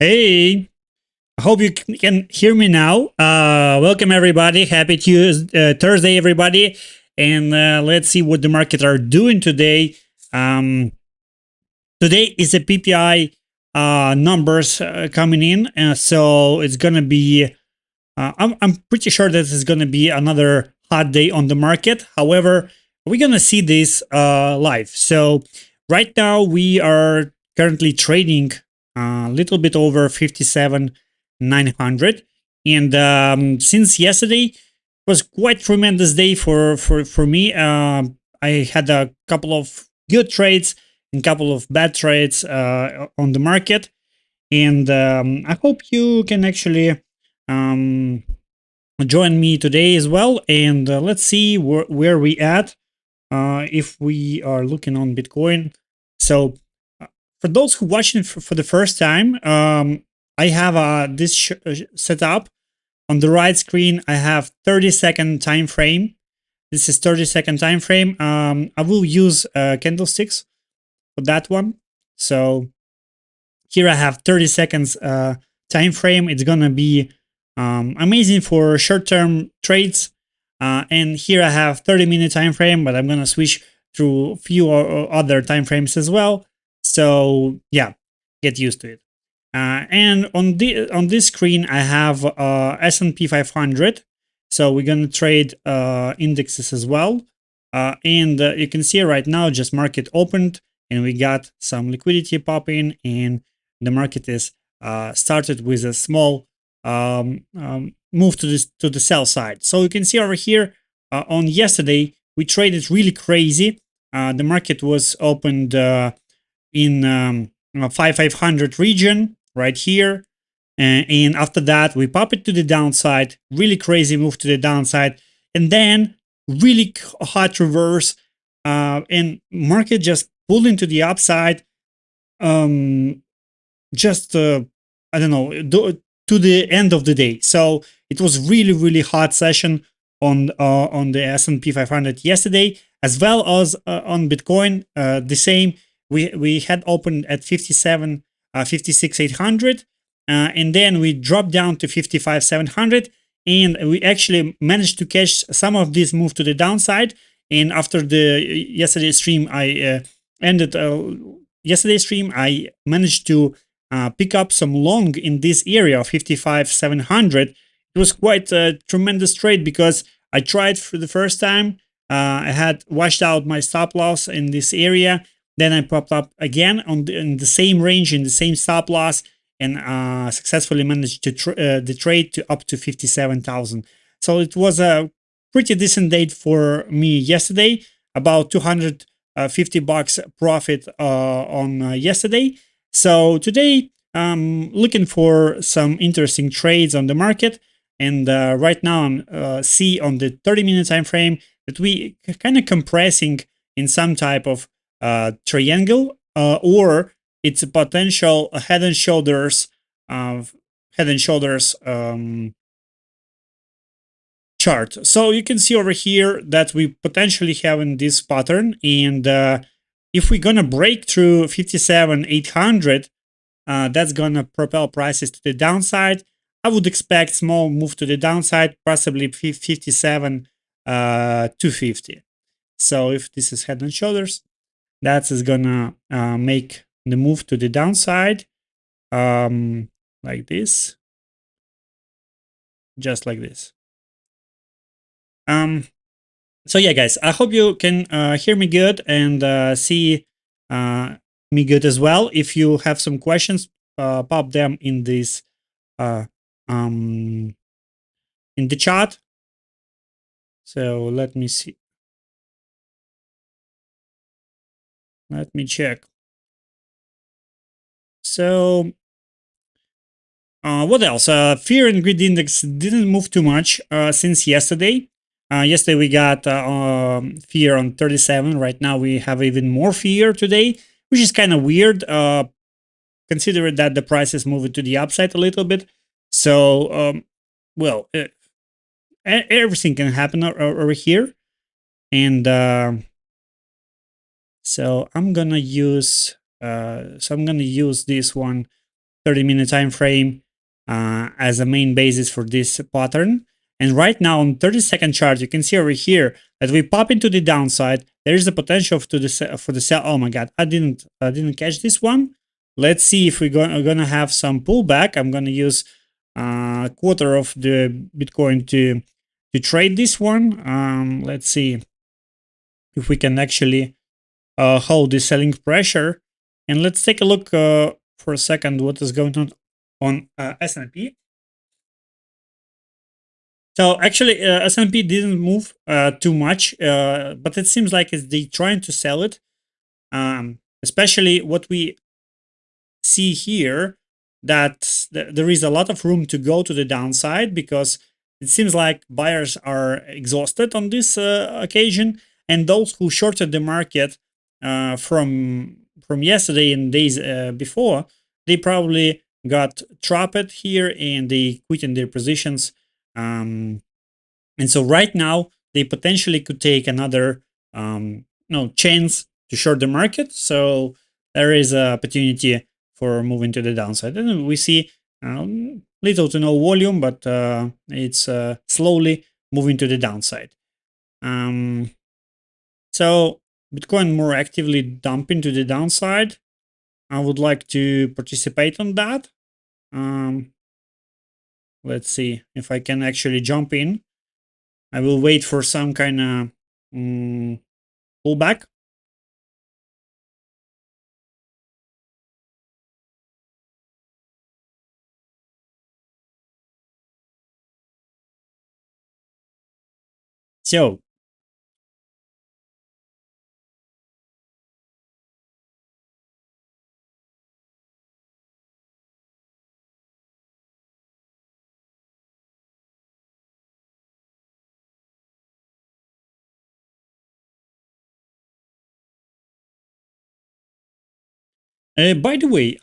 Hey, I hope you can hear me now. Welcome everybody. Happy Tuesday, Thursday, everybody. And let's see what the market are doing today. Um, Today is a PPI numbers coming in, so it's gonna be. I'm pretty sure that it's gonna be another hot day on the market. However, we're gonna see this live. So right now we are currently trading a little bit over 57,900, and since yesterday was quite tremendous day for me. I had a couple of good trades and couple of bad trades on the market, and I hope you can actually um, join me today as well. And let's see where we at if we are looking on Bitcoin. So for those who watching for the first time, I have this set up. On the right screen, I have 30-second time frame. This is 30-second time frame. I will use candlesticks for that one. So here I have 30 seconds time frame. It's gonna be amazing for short-term trades. And here I have 30-minute time frame, but I'm gonna switch through a few other time frames as well. So yeah, get used to it. And on this screen, I have S&P 500. So we're gonna trade indexes as well. And you can see right now, just market opened, and we got some liquidity popping, and the market is started with a small move to the sell side. So you can see over here on yesterday, we traded really crazy. The market was opened in 5,500 region right here. And after that, we pop it to the downside, really crazy move to the downside, and then really hot reverse, and market just pulled into the upside. Just I don't know, to the end of the day. So it was really hot session on the S&P 500 yesterday, as well as on Bitcoin. The same. We had opened at 56,800, and then we dropped down to 55,700, and we actually managed to catch some of this move to the downside. And after the yesterday's stream, I ended yesterday's stream. I managed to pick up some long in this area of 55,700. It was quite a tremendous trade because I tried for the first time. I had washed out my stop loss in this area. Then I popped up again in the same range, in the same stop loss, and successfully managed to the trade to up to 57,000. So it was a pretty decent day for me yesterday. About 250 bucks profit on yesterday. So today, I'm looking for some interesting trades on the market. And right now, I'm see on the 30-minute time frame that we kind of compressing in some type of triangle, or it's a potential head and shoulders chart. So you can see over here that we potentially have in this pattern, and if we're gonna break through 57,800, that's gonna propel prices to the downside. I would expect small move to the downside, possibly 57,250. So if this is head and shoulders, that is gonna make the move to the downside, like this, just like this. So yeah, guys, I hope you can hear me good and see me good as well. If you have some questions, pop them in this in the chat. So let me see. Let me check. So what else? Fear and greed index didn't move too much since yesterday. Yesterday we got fear on 37. Right now we have even more fear today, which is kind of weird. Considering that the price is moving to the upside a little bit. So, well, everything can happen over here. And so I'm gonna use this one 30-minute time frame as a main basis for this pattern. And right now on 30-second chart, you can see over here that we pop into the downside. There is the potential for the sell. Oh my God, I didn't catch this one. Let's see if we're gonna have some pullback. I'm gonna use a quarter of the Bitcoin to trade this one. Let's see if we can actually hold the selling pressure. And let's take a look for a second what is going on S&P. So actually, S&P didn't move too much, but it seems like they trying to sell it. Especially what we see here, that there is a lot of room to go to the downside because it seems like buyers are exhausted on this occasion, and those who shorted the market from yesterday and days before, they probably got trapped here and they quit in their positions. Um, and so right now they potentially could take another chance to short the market. So there is an opportunity for moving to the downside. And we see little to no volume, but it's slowly moving to the downside. Um, so Bitcoin more actively dumping to the downside. I would like to participate on that. Um, let's see if I can actually jump in. I will wait for some kind of pullback. So by the way,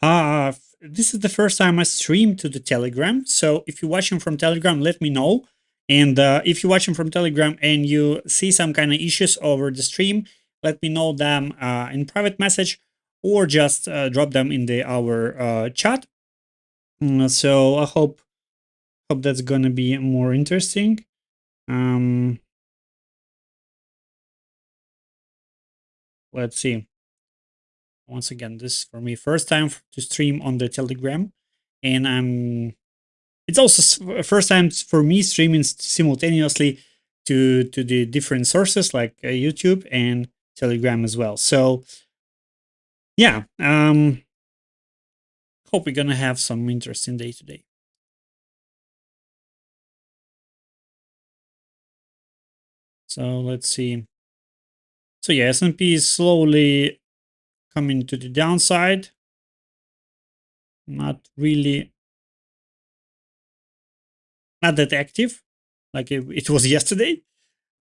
this is the first time I stream to the Telegram. So if you're watching from Telegram, let me know. And if you're watching from Telegram and you see some kind of issues over the stream, let me know them in private message or just drop them in our chat. So I hope that's gonna be more interesting. Um, let's see. Once again, this is for me first time to stream on the Telegram, and it's also first time for me streaming simultaneously to the different sources like YouTube and Telegram as well. So yeah, hope we're gonna have some interesting day today. So let's see. So yeah, S&P is slowly coming to the downside. Not really, not that active like it was yesterday.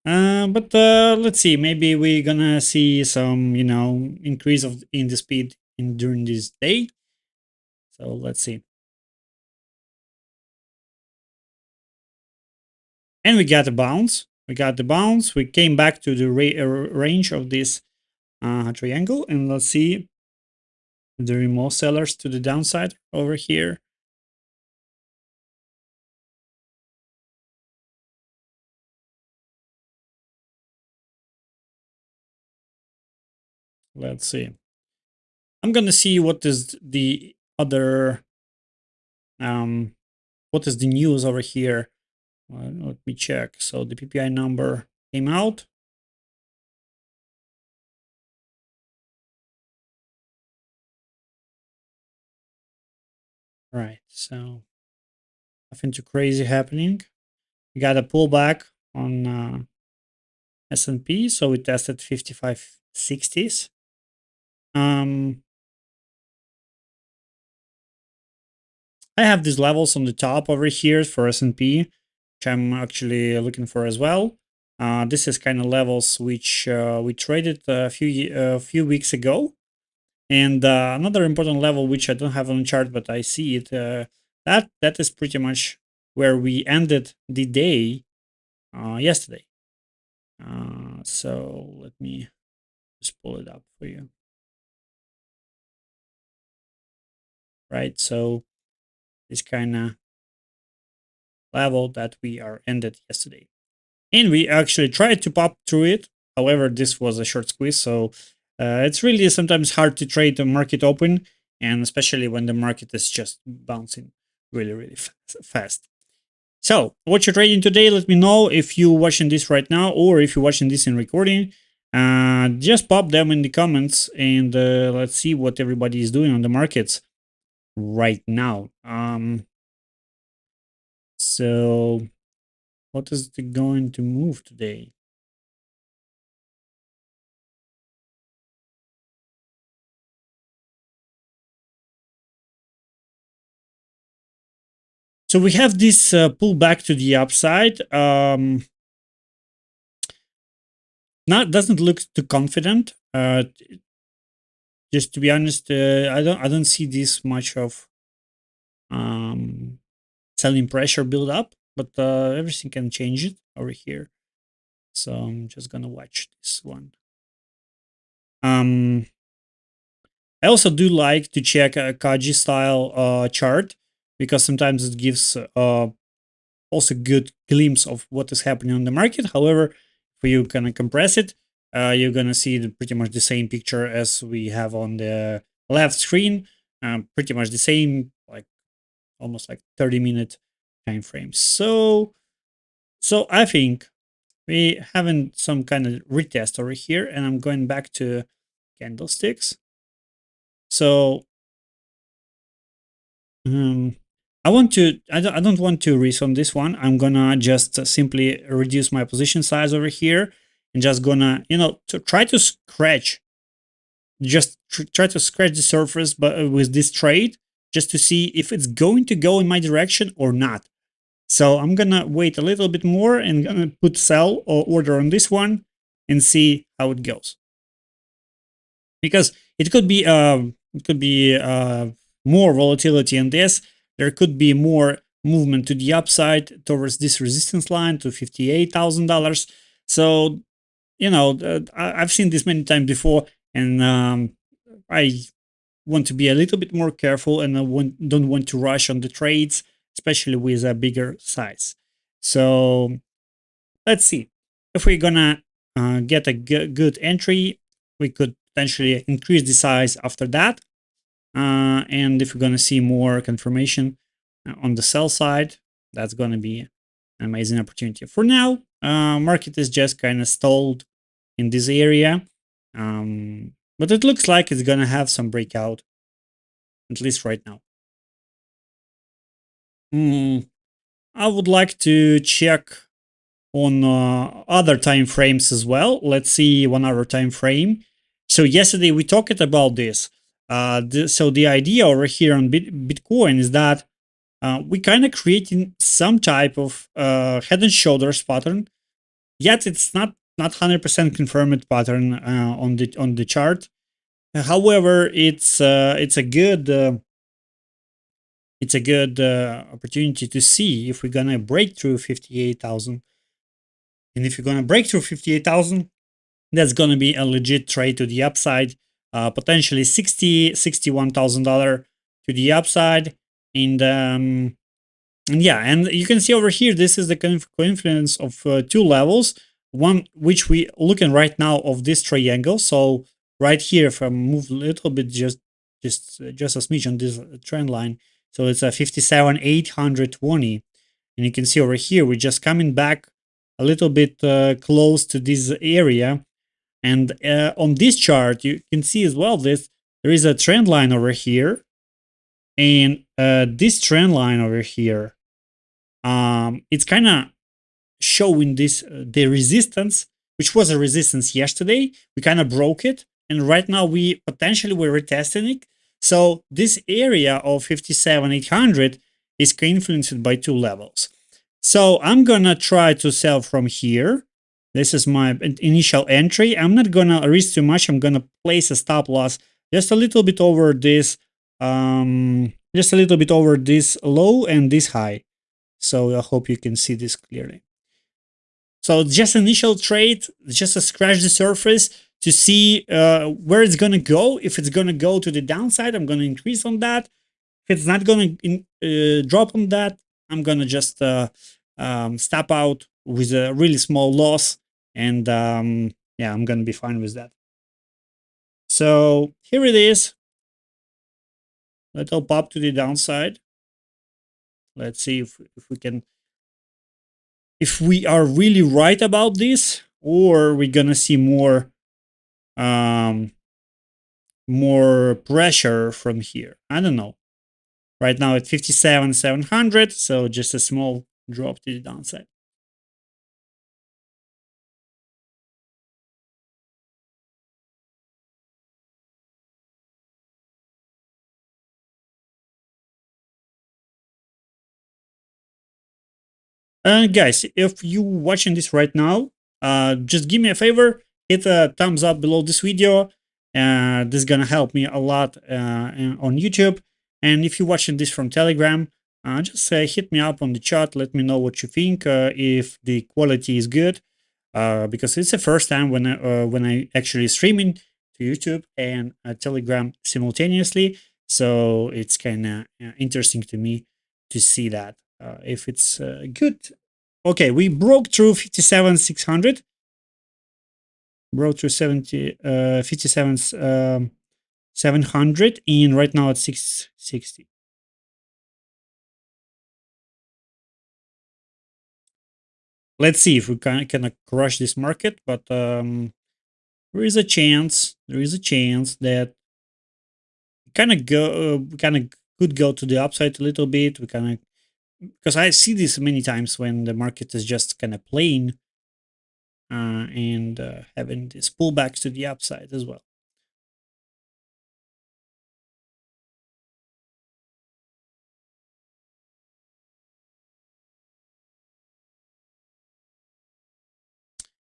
But let's see. Maybe we're gonna see some, increase in the speed during this day. So let's see. And we got a bounce. We got the bounce. We came back to the range of this triangle, and let's see if there are more sellers to the downside over here. Let's see. I'm gonna see what is the other what is the news over here. Let me check. So the PPI number came out. Right. So nothing too crazy happening. We got a pullback on S&P, so we tested 5560s. I have these levels on the top over here for S&P, which I'm actually looking for as well. This is kind of levels which we traded a few weeks ago. And another important level, which I don't have on the chart, but I see it, that is pretty much where we ended the day yesterday. So let me just pull it up for you. right? So this kind of level that we are ended yesterday. And we actually tried to pop through it. However, this was a short squeeze, so it's really sometimes hard to trade the market open, and especially when the market is just bouncing really, really fast. So, what you're trading today? Let me know if you're watching this right now or if you're watching this in recording. Just pop them in the comments and let's see what everybody is doing on the markets right now. So what is it going to move today? So we have this pullback to the upside. Not doesn't look too confident. Just to be honest, I don't see this much of um, selling pressure build up, but everything can change it over here. So I'm just gonna watch this one. I also do like to check a Kaji style chart because sometimes it gives also good glimpse of what is happening on the market. However, if you kind of compress it, you're gonna see pretty much the same picture as we have on the left screen. Pretty much the same, like almost like 30-minute time frame. So I think we having some kind of retest over here, and I'm going back to candlesticks. So um, I don't want to risk on this one. I'm gonna just simply reduce my position size over here and just gonna, to try to scratch, try to scratch the surface, but with this trade, just to see if it's going to go in my direction or not. So I'm gonna wait a little bit more and gonna put sell or order on this one and see how it goes. Because it could be more volatility in this. There could be more movement to the upside towards this resistance line to $58,000. So I've seen this many times before, and I want to be a little bit more careful, and don't want to rush on the trades, especially with a bigger size. So let's see if we're gonna get a good entry. We could potentially increase the size after that, and if we're gonna see more confirmation on the sell side, that's gonna be an amazing opportunity. For now, market is just kind of stalled in this area, but it looks like it's gonna have some breakout, at least right now. I would like to check on other time frames as well. Let's see 1 hour time frame. So yesterday we talked about this. So the idea over here on Bitcoin is that we kind of creating some type of head and shoulders pattern. Yet it's not 100% confirmed pattern on the chart. However, it's a good opportunity to see if we're gonna break through 58,000. And if you're gonna break through 58,000, that's gonna be a legit trade to the upside, potentially $61,000 to the upside, and yeah, and you can see over here, this is the confluence of two levels. One which we looking right now of this triangle. So right here, if I move a little bit, just a smidge on this trend line, so it's a 57,820, and you can see over here we're just coming back a little bit close to this area. And on this chart, you can see as well there is a trend line over here, and this trend line over here, it's kind of showing this the resistance, which was a resistance yesterday. We kind of broke it, and right now we potentially we're retesting it. So this area of 57,800 is influenced by two levels. So I'm gonna try to sell from here. This is my initial entry. I'm not gonna risk too much. I'm gonna place a stop loss just a little bit over this, low and this high. So I hope you can see this clearly. So just initial trade, just to scratch the surface to see where it's gonna go. If it's gonna go to the downside, I'm gonna increase on that. If it's not gonna drop on that, I'm gonna just stop out with a really small loss, and yeah, I'm gonna be fine with that. So here it is. Little pop to the downside. Let's see if we can, if we are really right about this, or we're gonna see um more pressure from here. I don't know. Right now at 57,700, so just a small drop to the downside. Guys, if you watching this right now, just give me a favor, hit a thumbs up below this video. This is gonna help me a lot on YouTube. And if you're watching this from Telegram, just hit me up on the chat. Let me know what you think. If the quality is good, because it's the first time when I actually streaming to YouTube and Telegram simultaneously. So it's kind of interesting to me to see that if it's good. Okay, we broke through 57,600, broke through 57 700, and right now it's 660. Let's see if we can crush this market, but there is a chance. There is a chance that kind of could go to the upside a little bit. We kind of, because I see this many times when the market is just kind of playing and having this pullbacks to the upside as well.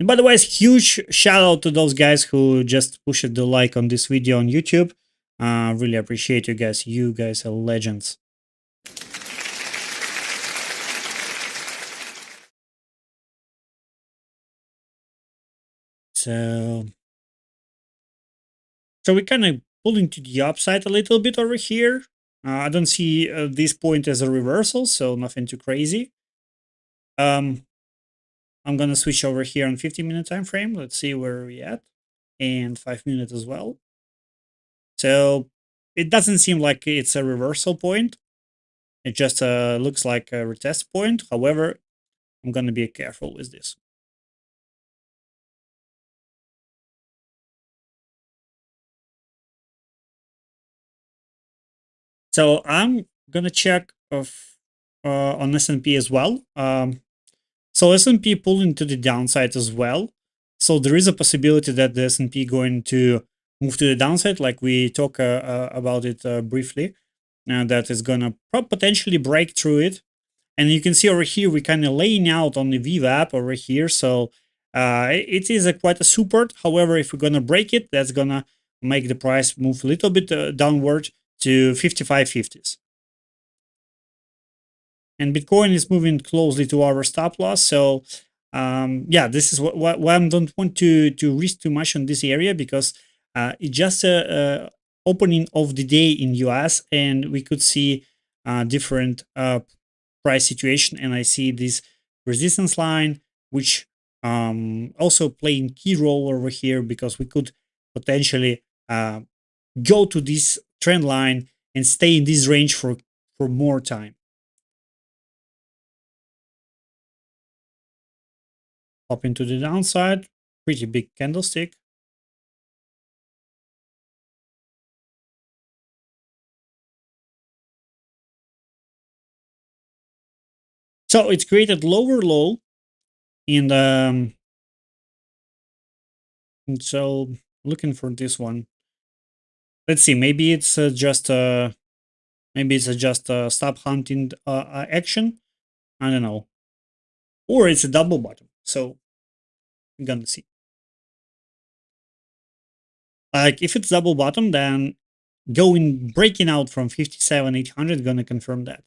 And by the way, it's huge shout out to those guys who just pushed the like on this video on YouTube. Really appreciate you guys. You guys are legends. So, so we kind of pulling to the upside a little bit over here. I don't see this point as a reversal, so nothing too crazy. I'm gonna switch over here on 50-minute time frame. Let's see where we at, and 5 minutes as well. So it doesn't seem like it's a reversal point. It just looks like a retest point. However, I'm gonna be careful with this. So I'm gonna check of on S&P as well. So S&P pulling to the downside as well. So there is a possibility that the S&P going to move to the downside, like we talk about it briefly. That is gonna potentially break through it. And you can see over here, we're kind of laying out on the VWAP over here. So it is quite a support. However, if we're going to break it, that's going to make the price move a little bit downward to 55.50s. And Bitcoin is moving closely to our stop loss. So yeah, this is why I don't want to risk too much on this area, because it's just a opening of the day in US, and we could see different price situation. And I see this resistance line, which also playing key role over here, because we could potentially go to this trend line and stay in this range for more time. Up into the downside, pretty big candlestick. So it's created lower low, and so looking for this one. Let's see. Maybe it's just a stop hunting action. I don't know, or it's a double bottom. So I'm gonna see. Like if it's double bottom, then breaking out from 57,800 gonna confirm that.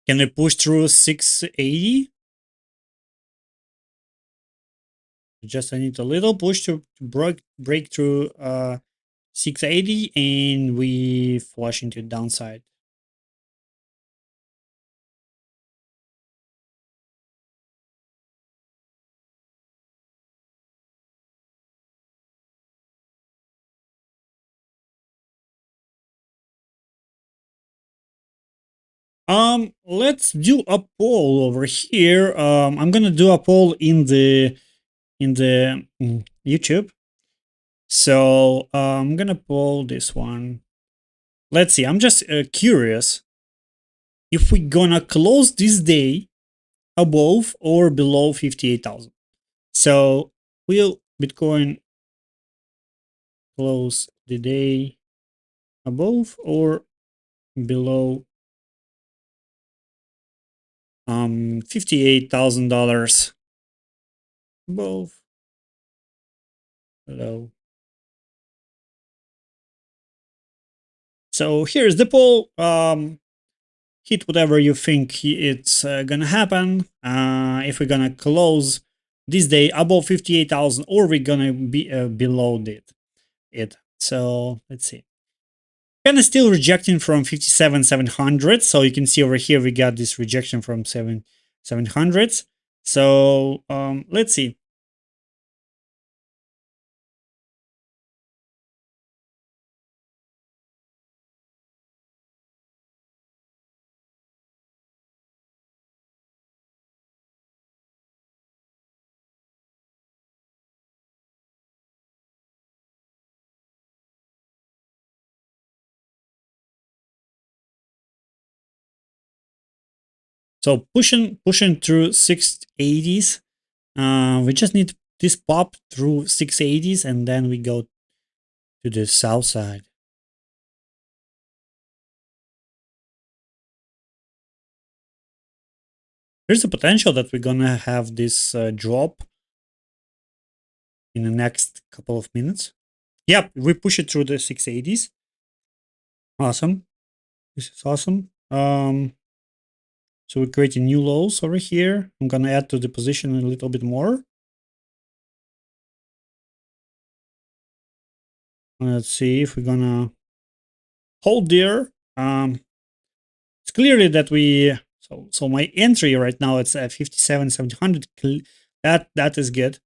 Can we push through 680? Just I need a little push to break through 680, and we flush into downside. Let's do a poll over here. I'm gonna do a poll in the YouTube. So I'm gonna poll this one. Let's see. I'm just curious if we're gonna close this day above or below 58,000. So will Bitcoin close the day above or below $58,000? Above, below. So here's the poll. Hit whatever you think it's gonna happen. If we're gonna close this day above 58,000 or we're gonna be below it. So let's see. Kind of still rejecting from 57,700. So you can see over here we got this rejection from 700s. So let's see. So pushing through 680s. We just need this pop through 680s and then we go to the south side. There's a potential that we're gonna have this drop in the next couple of minutes. Yep, we push it through the 680s. Awesome. This is awesome. So we're creating new lows over here. I'm gonna add to the position a little bit more. Let's see if we're gonna hold there. It's clearly that we so my entry right now it's at 57,700. That is good.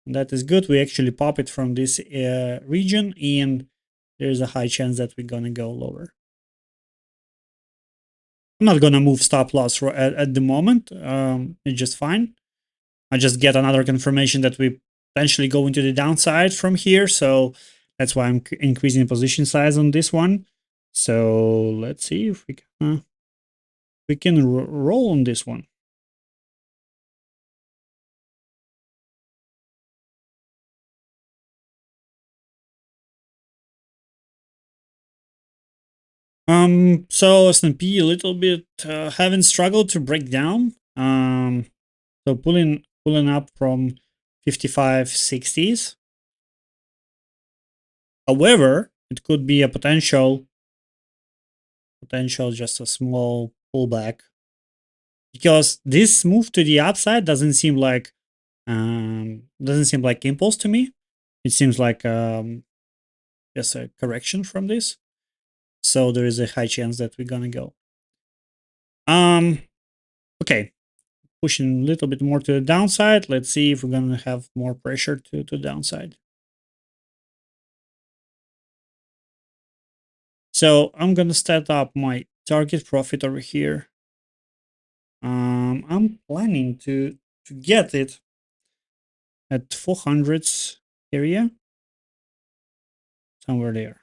That is good. We actually pop it from this region, and there's a high chance that we're gonna go lower. I'm not gonna move stop loss at the moment. It's just fine. I just get another confirmation that we potentially go into the downside from here, so that's why I'm increasing position size on this one. So let's see if we can roll on this one. So S&P a little bit having struggled to break down. So pulling up from 5560s. However, it could be a potential just a small pullback, because this move to the upside doesn't seem like impulse to me. It seems like just a correction from this. So there is a high chance that we're gonna go. Okay, pushing a little bit more to the downside. Let's see if we're gonna have more pressure to downside. So I'm gonna set up my target profit over here. I'm planning to get it at 400s area, somewhere there.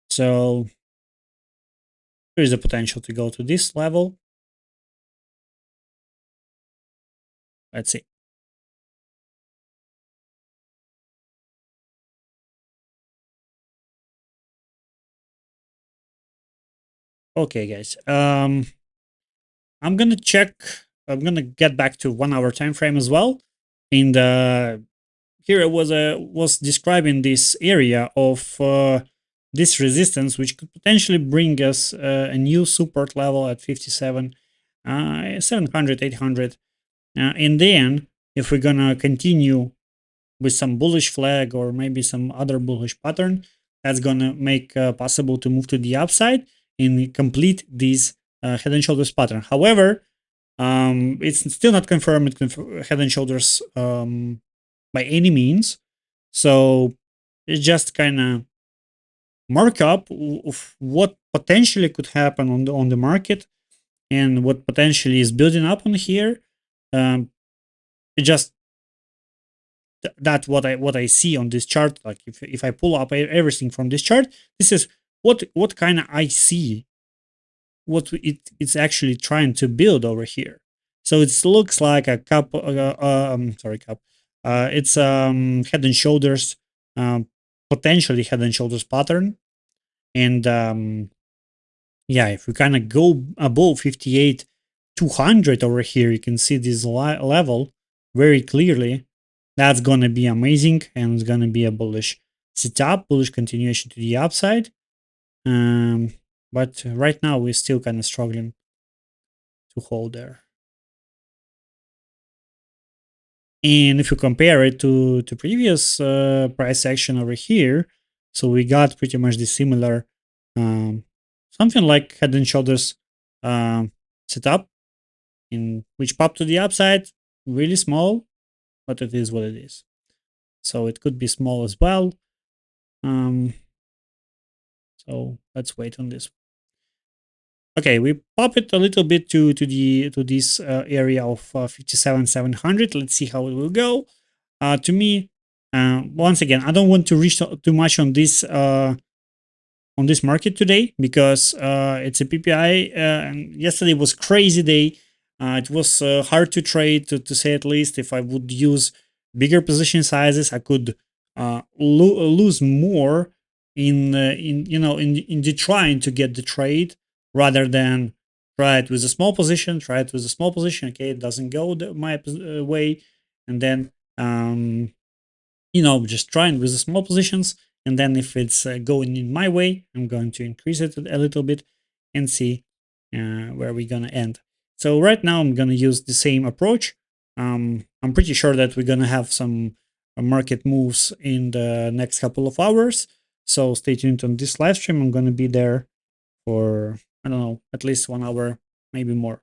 So there is a potential to go to this level. Let's see. Okay, guys. I'm gonna check. I'm gonna get back to 1 hour time frame as well. And here it was describing this area of this resistance, which could potentially bring us a new support level at 57, 700, 800. And then, if we're gonna continue with some bullish flag or maybe some other bullish pattern, that's gonna make possible to move to the upside and complete this head and shoulders pattern. However, it's still not confirmed head and shoulders by any means. So it's just kind of markup of what potentially could happen on the market and what potentially is building up on here. It just that's what I see on this chart. Like if I pull up everything from this chart, this is what kind of I see what it's actually trying to build over here. So it looks like a cup. Sorry, cup. It's head and shoulders, potentially head and shoulders pattern, and yeah, if we kind of go above 58, 200 over here, you can see this level very clearly. That's gonna be amazing, and it's gonna be a bullish setup, bullish continuation to the upside. Um, but right now we're still kind of struggling to hold there. And if you compare it to previous price action over here, so we got pretty much the similar, um, something like head and shoulders setup, in which popped to the upside, really small, but it is what it is. So it could be small as well. Um, so let's wait on this. Okay, we pop it a little bit to this area of 57,700. Let's see how it will go. To me, once again, I don't want to reach too much on this market today because it's a PPI. And yesterday was crazy day. It was hard to trade, to say at least. If I would use bigger position sizes, I could lose more in in the trying to get the trade rather than try it with a small position. Try it with a small position. Okay, it doesn't go my way, and then just trying with the small positions. And then if it's going in my way, I'm going to increase it a little bit and see where we're going to end. So right now I'm going to use the same approach. I'm pretty sure that we're going to have some market moves in the next couple of hours. So stay tuned on this live stream. I'm going to be there for, I don't know, at least 1 hour, maybe more.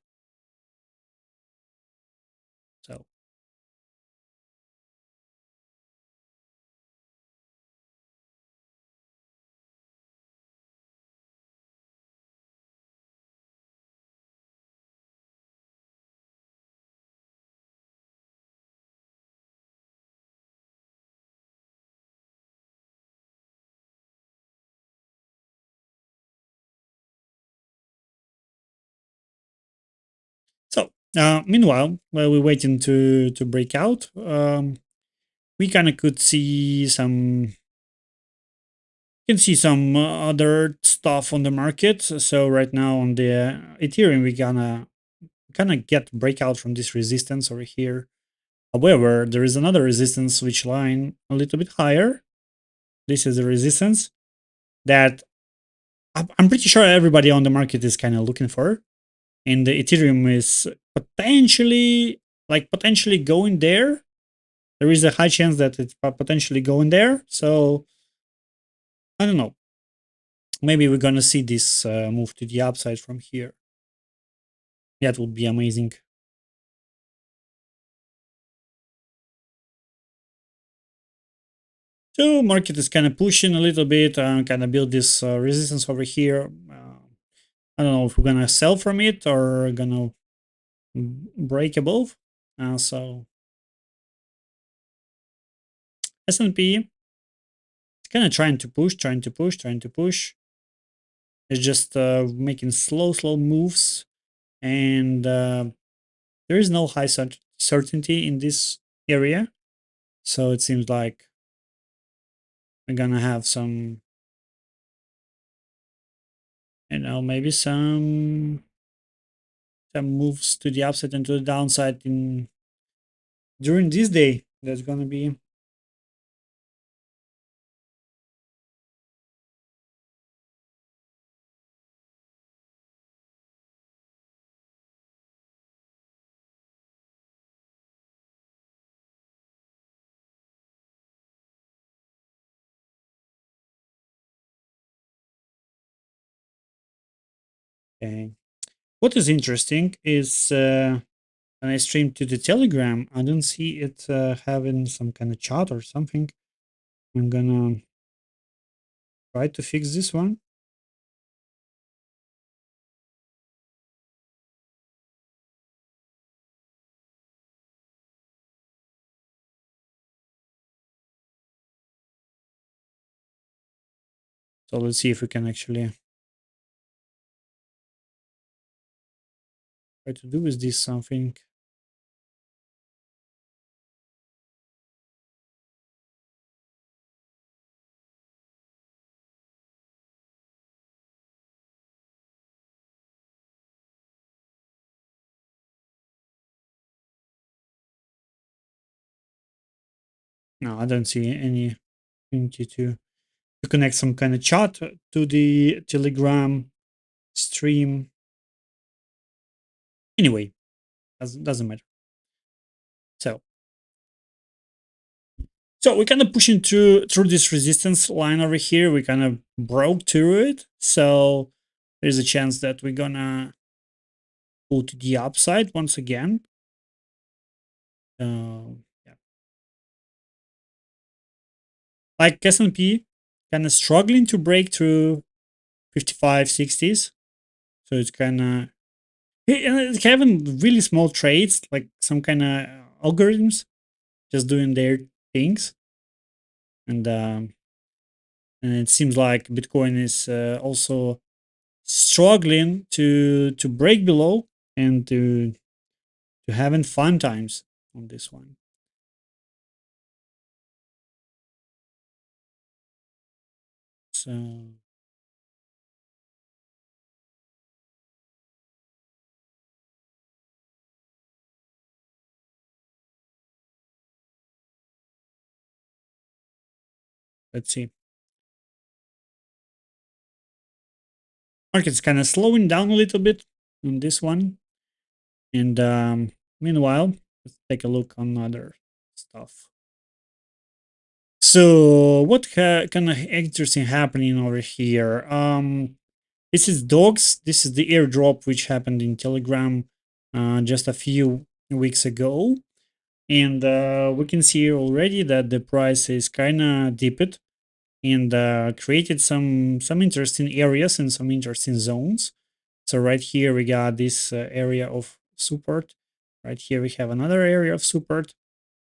So meanwhile, while we're waiting to break out, we kind of could see some can see some other stuff on the market. So right now on the Ethereum, we gonna kind of get breakout from this resistance over here. However, there is another resistance which line a little bit higher. This is a resistance that I'm pretty sure everybody on the market is kind of looking for, and the Ethereum is potentially going there. There is a high chance that it's potentially going there. So I don't know. Maybe we're gonna see this move to the upside from here. That would be amazing. So market is kind of pushing a little bit, kind of build this resistance over here. I don't know if we're gonna sell from it or gonna break above. So S&P is kind of trying to push, trying to push, trying to push. It's just making slow moves, and there is no high certainty in this area. So it seems like we're gonna have some, maybe some moves to the upside and to the downside in during this day. That's gonna be Okay. What is interesting is when I stream to the Telegram, I don't see it having some kind of chat or something. I'm gonna try to fix this one. So let's see if we can actually try to do with this something. No, I don't see any opportunity to connect some kind of chat to the Telegram stream. Anyway, doesn't matter. So we kind of pushing through this resistance line over here. We kind of broke through it. So there's a chance that we're gonna go to the upside once again. Yeah. Like S&P kind of struggling to break through 55, 60s. So it's kind of having really small trades, like some kind of algorithms just doing their things. And it seems like Bitcoin is also struggling to break below and to having fun times on this one. So let's see. Market's kind of slowing down a little bit on this one. And meanwhile, let's take a look on other stuff. So what kind of interesting happening over here? This is dogs. This is the airdrop which happened in Telegram just a few weeks ago. And we can see already that the price is kind of dipped and created some interesting areas and some interesting zones. So right here we got this area of support. Right here we have another area of support.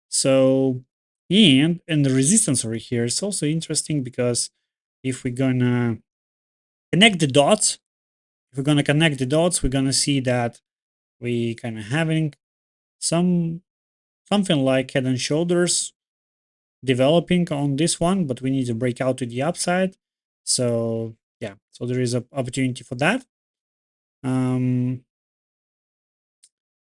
So and the resistance over here is also interesting because if we're gonna connect the dots, we're gonna see that we kind of having something like head and shoulders developing on this one, but we need to break out to the upside. So yeah, so there is an opportunity for that.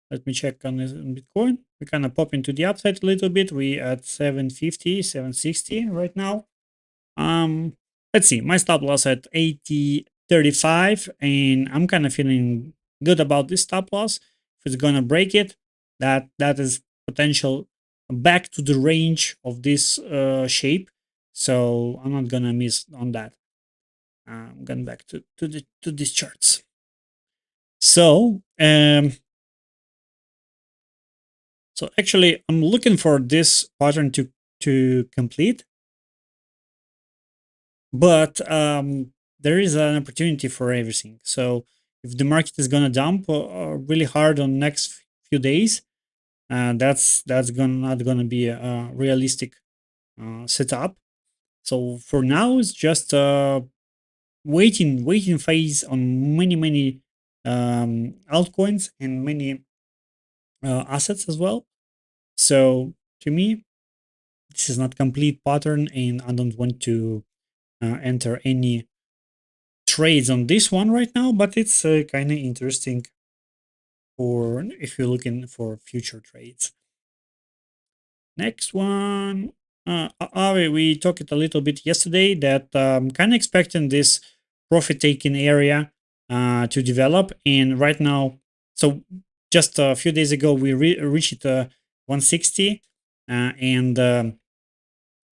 Let me check on this on Bitcoin. We kind of pop into the upside a little bit. We at 750, 760 right now. Let's see. My stop loss at 80.35, and I'm kind of feeling good about this stop loss. If it's gonna break it, that is potential back to the range of this shape. So I'm not gonna miss on that. I'm going back to these charts. So so actually, I'm looking for this pattern to complete, but there is an opportunity for everything. So if the market is gonna dump really hard on next few days, not gonna be a realistic setup. So for now, it's just waiting phase on many altcoins and many assets as well. So to me, this is not complete pattern, and I don't want to enter any trades on this one right now, but it's kind of interesting for if you're looking for future trades. Next one, we talked a little bit yesterday that I'm kind of expecting this profit taking area to develop, and right now, so just a few days ago we reached 160, and at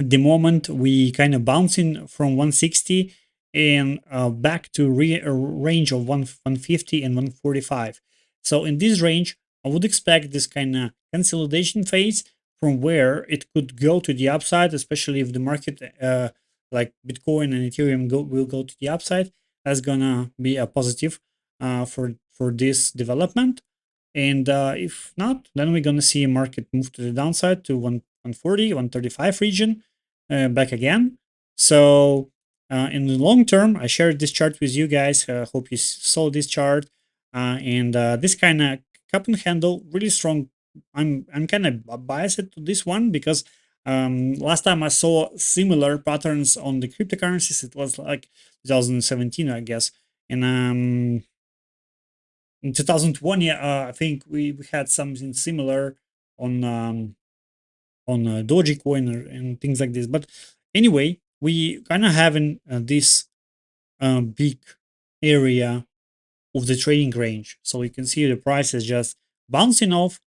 the moment we kind of bouncing from 160, and back to a range of 150 and 145. So in this range, I would expect this kind of consolidation phase from where it could go to the upside, especially if the market, like Bitcoin and Ethereum, will go to the upside. That's gonna be a positive for this development. And if not, then we're going to see a market move to the downside to 140, 135 region back again. So in the long term, I shared this chart with you guys. Hope you saw this chart. And this kind of cup and handle, really strong. I'm kind of biased to this one because last time I saw similar patterns on the cryptocurrencies, it was like 2017, I guess. And in 2020, I think we had something similar on Dogecoin and things like this. But anyway, we kind of having this big area of the trading range. So you can see the price is just bouncing off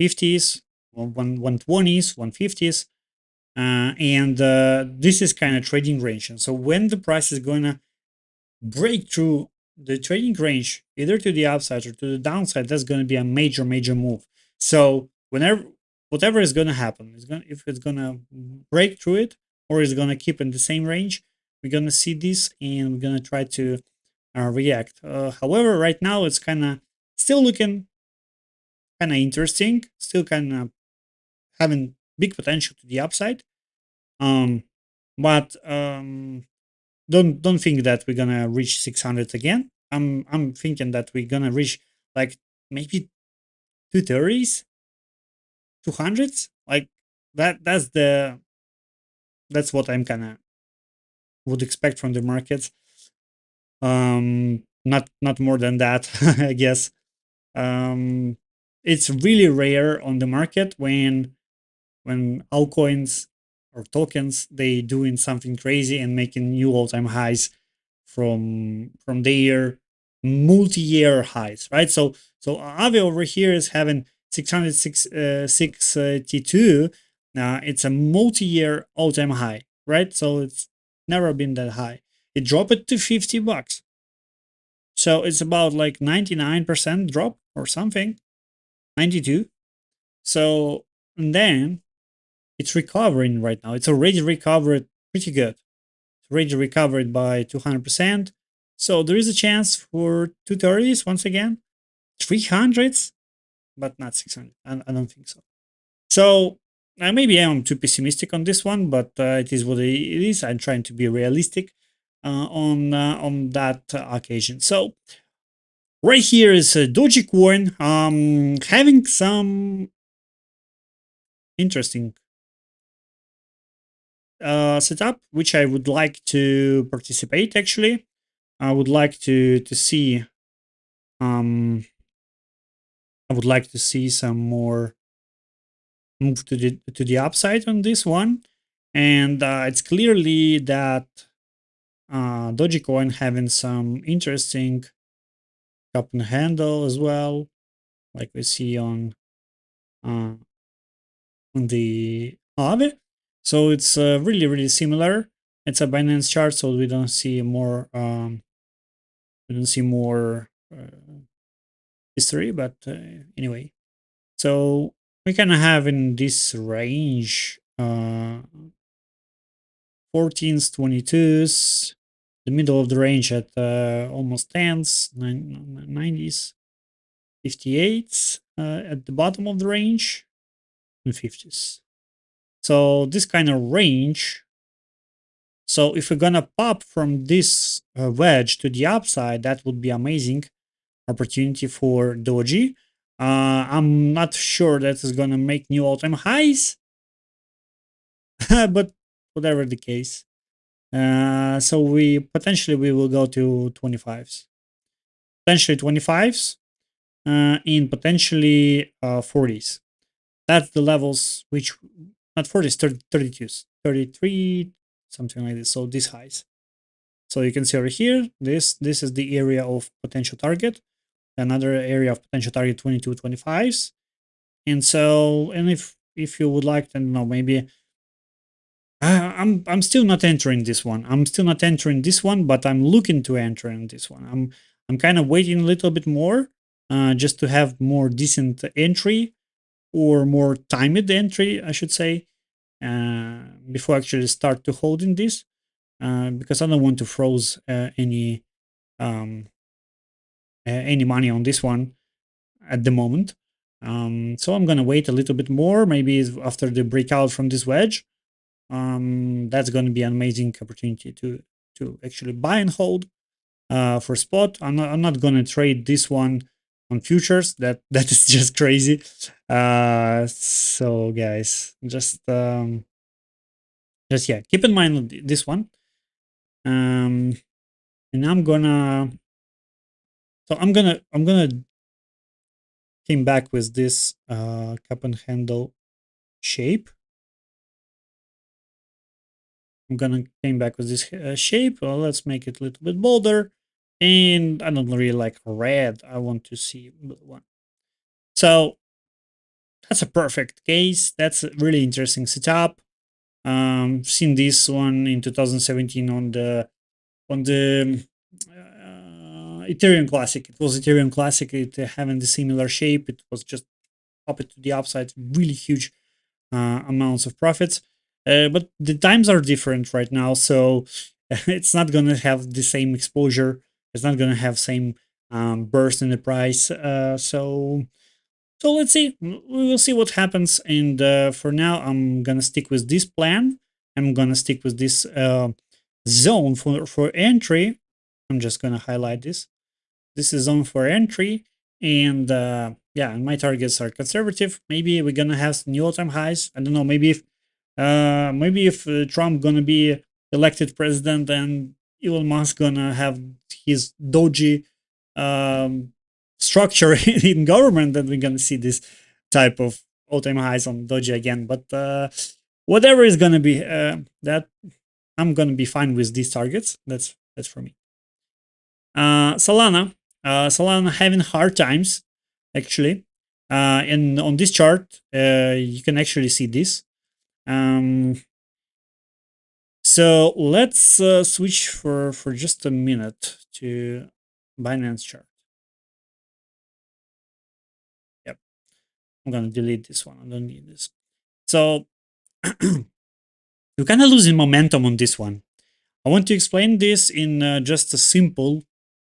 50s, 120s, 150s. And this is kind of trading range. And so when the price is going to break through the trading range, either to the upside or to the downside, that's going to be a major, major move. So whenever whatever is going to happen, if it's going to break through it or is going to keep in the same range, we're going to see this and we're going to try to react. However, right now it's kind of still looking kind of interesting, still kind of having big potential to the upside. Um, but don't think that we're gonna reach 600 again. I'm thinking that we're gonna reach like maybe 230s, 200s, like that. That's what I'm kind of would expect from the markets. Not more than that, I guess. Um, it's really rare on the market when altcoins or tokens they doing something crazy and making new all-time highs from their multi-year highs, right? So Aave over here is having 662. It's a multi-year all-time high, right? So it's never been that high. It dropped it to $50. So it's about like 99% drop or something, 92. So and then it's recovering right now. It's already recovered pretty good. It's already recovered by 200%. So there is a chance for 230s once again, 300s, but not 600. I don't think so. So maybe I'm too pessimistic on this one, but it is what it is. I'm trying to be realistic on that occasion. So right here is Dogecoin having some interesting setup, which I would like to participate. Actually, I would like to see. Um, I would like to see some more move to the upside on this one, and it's clearly that Dogecoin having some interesting cup and handle as well, like we see uh, on the Aave. So it's really similar. It's a Binance chart, so we don't see more. We don't see more history, but anyway. So we can have in this range 14s, 22s, the middle of the range at almost 10s, 90s, 58s at the bottom of the range, and 50s. So this kind of range. So if we're gonna pop from this wedge to the upside, that would be amazing opportunity for Doji. I'm not sure that is gonna make new all-time highs, but whatever the case. So we will go to 25s, potentially 25s, in potentially 40s. That's the levels which not 40s, 32s, 33, something like this. So these highs. So you can see over here, this is the area of potential target. Another area of potential target 22, 25s. And so, and if you would like to know, maybe I'm still not entering this one. I'm still not entering this one, but I'm looking to enter in this one. I'm kind of waiting a little bit more, just to have more decent entry or more timed entry, I should say, before I actually start to hold in this, because I don't want to froze any money on this one at the moment. So I'm gonna wait a little bit more, maybe after the breakout from this wedge. That's going to be an amazing opportunity to actually buy and hold for spot. I'm not going to trade this one on futures. That is just crazy. So guys, just yeah, keep in mind this one. And I'm gonna came back with this cup and handle shape. I'm gonna came back with this shape. Well, let's make it a little bit bolder. And I don't really like red. I want to see blue one. So that's a perfect case. That's a really interesting setup. Seen this one in 2017 on the Ethereum Classic. It was Ethereum Classic. It having the similar shape. It was just up it to the upside. Really huge amounts of profits. But the times are different right now, so it's not going to have the same exposure. It's not going to have same burst in the price. So let's see. We will see what happens. And for now, I'm gonna stick with this plan. I'm gonna stick with this zone for entry. I'm just gonna highlight this. This is zone for entry, and yeah, my targets are conservative. Maybe we're gonna have new all-time highs. I don't know. Maybe if Trump gonna be elected president and Elon Musk gonna have his doji um, structure in government, then we're gonna see this type of all-time highs on doji again. But whatever is gonna be, that I'm gonna be fine with these targets. That's for me. Solana having hard times actually. And on this chart, you can actually see this. So let's switch for just a minute to Binance chart. Yep, I'm gonna delete this one. I don't need this. So you're kind of losing momentum on this one. I want to explain this in just a simple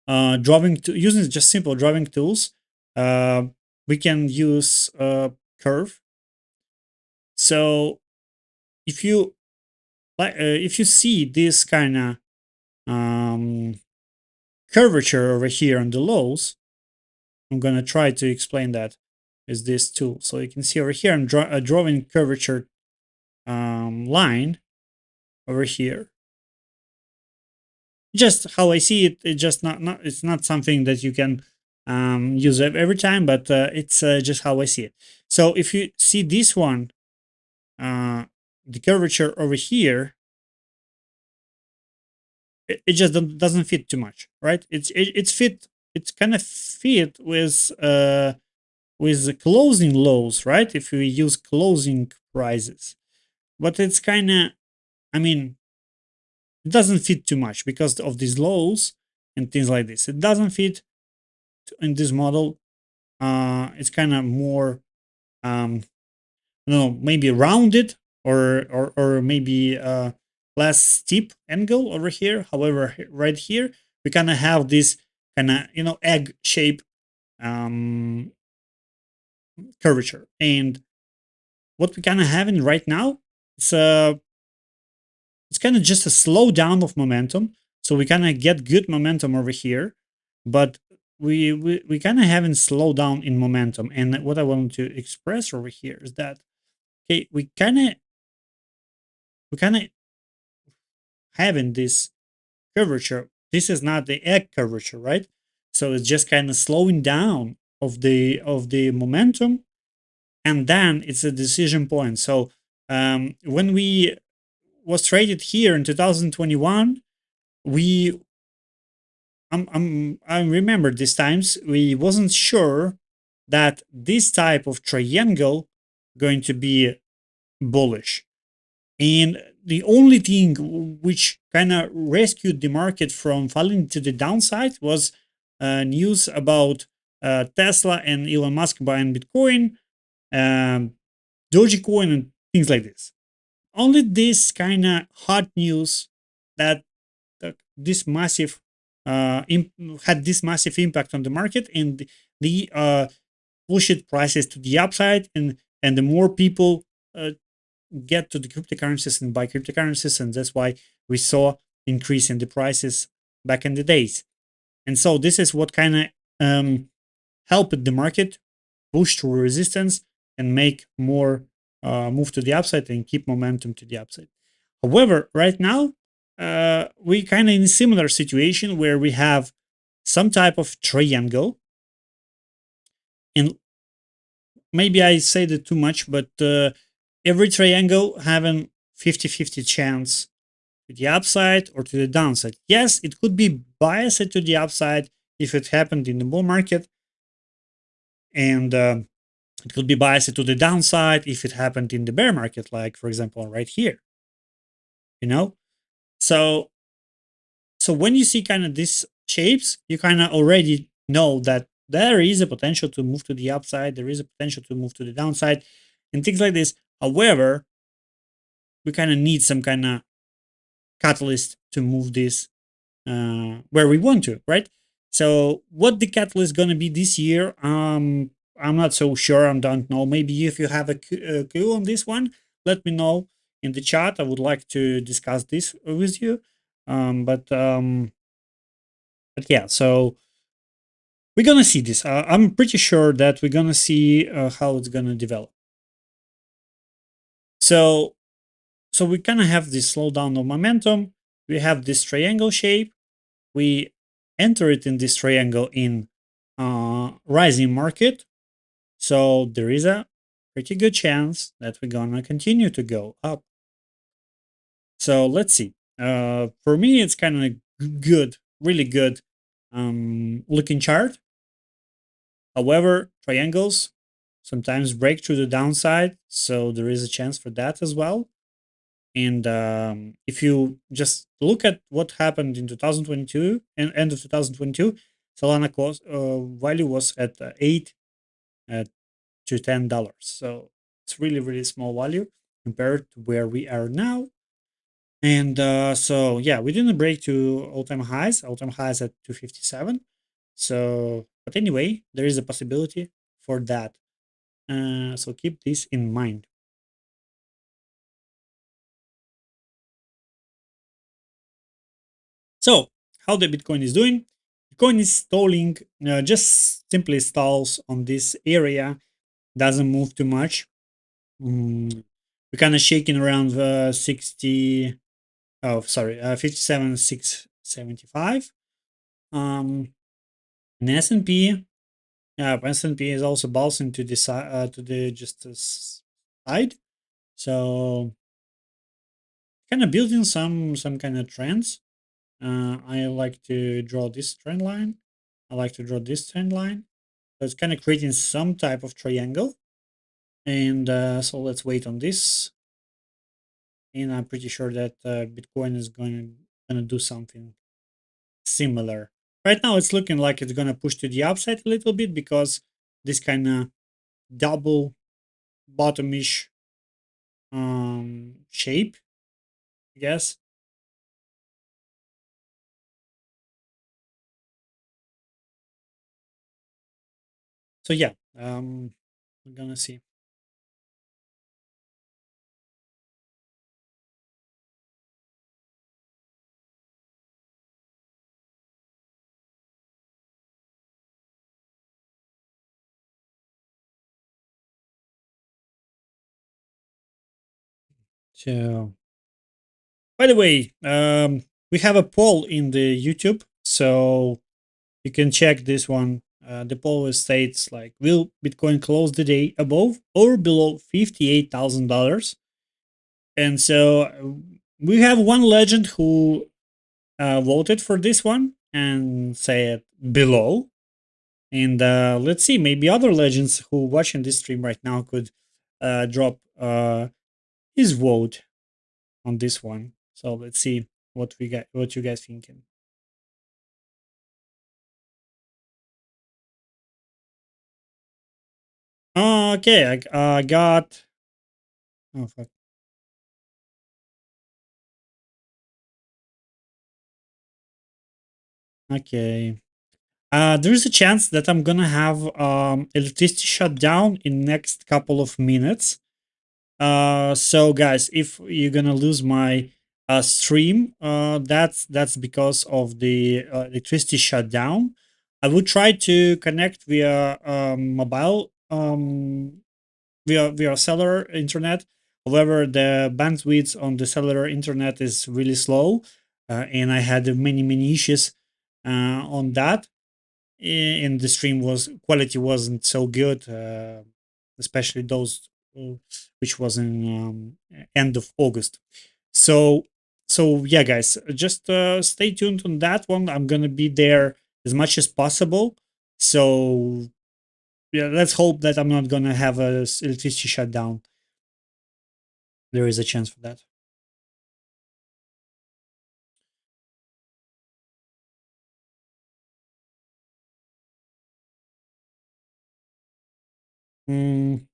using just simple drawing tools. We can use curve. So if you see this kind of curvature over here on the lows, I'm gonna try to explain that with this tool. So you can see over here I'm drawing curvature line over here. Just how I see it, it's just not it's not something that you can use every time, but it's just how I see it. So if you see this one, the curvature over here, it just doesn't fit too much, right? It's kind of fit with the closing lows, right? If we use closing prices, but it's kind of, I mean, it doesn't fit too much because of these lows and things like this. It doesn't fit in this model. It's kind of more, no, maybe rounded or maybe less steep angle over here. However, right here we kind of have this kind of egg shape curvature, and what we kind of having right now, it's kind of just a slowdown of momentum. So we kind of get good momentum over here, but we kind of haven't slowed down in momentum. And what I want to express over here is that, okay, we kind of having this curvature. This is not the egg curvature, right? So it's just kind of slowing down of the momentum, and then it's a decision point. So when we was traded here in 2021, we I remember these times we wasn't sure that this type of triangle going to be bullish, and the only thing which kind of rescued the market from falling to the downside was news about Tesla and Elon Musk buying Bitcoin, um, Dogecoin, and things like this. Only this kind of hot news that this massive had this massive impact on the market, and the pushed prices to the upside, and the more people get to the cryptocurrencies and buy cryptocurrencies, and that's why we saw increase in the prices back in the days. And so this is what kind of helped the market push through resistance and make more move to the upside and keep momentum to the upside. However, right now we kind of in a similar situation where we have some type of triangle, and maybe I said it too much, but every triangle having 50-50 chance to the upside or to the downside. Yes, it could be biased to the upside if it happened in the bull market, and it could be biased to the downside if it happened in the bear market, like for example right here. You know, so when you see kind of these shapes, you kind of already know that there is a potential to move to the upside, there is a potential to move to the downside, and things like this. However, we kind of need some kind of catalyst to move this where we want to, right? So what the catalyst going to be this year, I'm not so sure. I don't know. Maybe if you have a clue on this one, let me know in the chat. I would like to discuss this with you. But yeah, so we're gonna see this. I'm pretty sure that we're gonna see how it's gonna develop. So we kind of have this slowdown of momentum. We have this triangle shape. We enter it in this triangle in rising market. So there is a pretty good chance that we're gonna continue to go up. So let's see. For me, it's kind of good, really good looking chart. However, triangles sometimes break through the downside, so there is a chance for that as well. And if you just look at what happened in 2022 and end of 2022, Solana cost value was at 8 to $10. So it's really, really small value compared to where we are now. And so yeah, we didn't break to all-time highs. All-time highs at 257. So, but anyway, there is a possibility for that. So keep this in mind. So how the Bitcoin is doing? Bitcoin is stalling, just simply stalls on this area, doesn't move too much. We're kind of shaking around 60, oh, sorry, 57, 675. And S&P, yeah, S&P is also bouncing to the side, to the just side. So kind of building some kind of trends. I like to draw this trend line. I like to draw this trend line. So it's kind of creating some type of triangle. And so let's wait on this. And I'm pretty sure that Bitcoin is going to do something similar. Right now, it's looking like it's going to push to the upside a little bit because this kind of double bottomish shape, I guess. So yeah, we're gonna see. So, by the way, we have a poll in the YouTube, so you can check this one. The poll states like, will Bitcoin close the day above or below $58,000? And so we have one legend who voted for this one and said below. And let's see, maybe other legends who watching this stream right now could drop his vote. on this one. So let's see what you guys thinking. Okay, I got. Oh fuck. Okay. There's a chance that I'm gonna have electricity shut down in next couple of minutes. So guys, if you're gonna lose my stream, that's because of the electricity shutdown. I would try to connect via mobile via cellular internet. However, the bandwidth on the cellular internet is really slow, and I had many issues on that. And the stream was quality wasn't so good, especially those uh, which was in end of August. So yeah, guys, just stay tuned on that one. I'm gonna be there as much as possible. So yeah, let's hope that I'm not gonna have a electricity shutdown. There is a chance for that. Mm,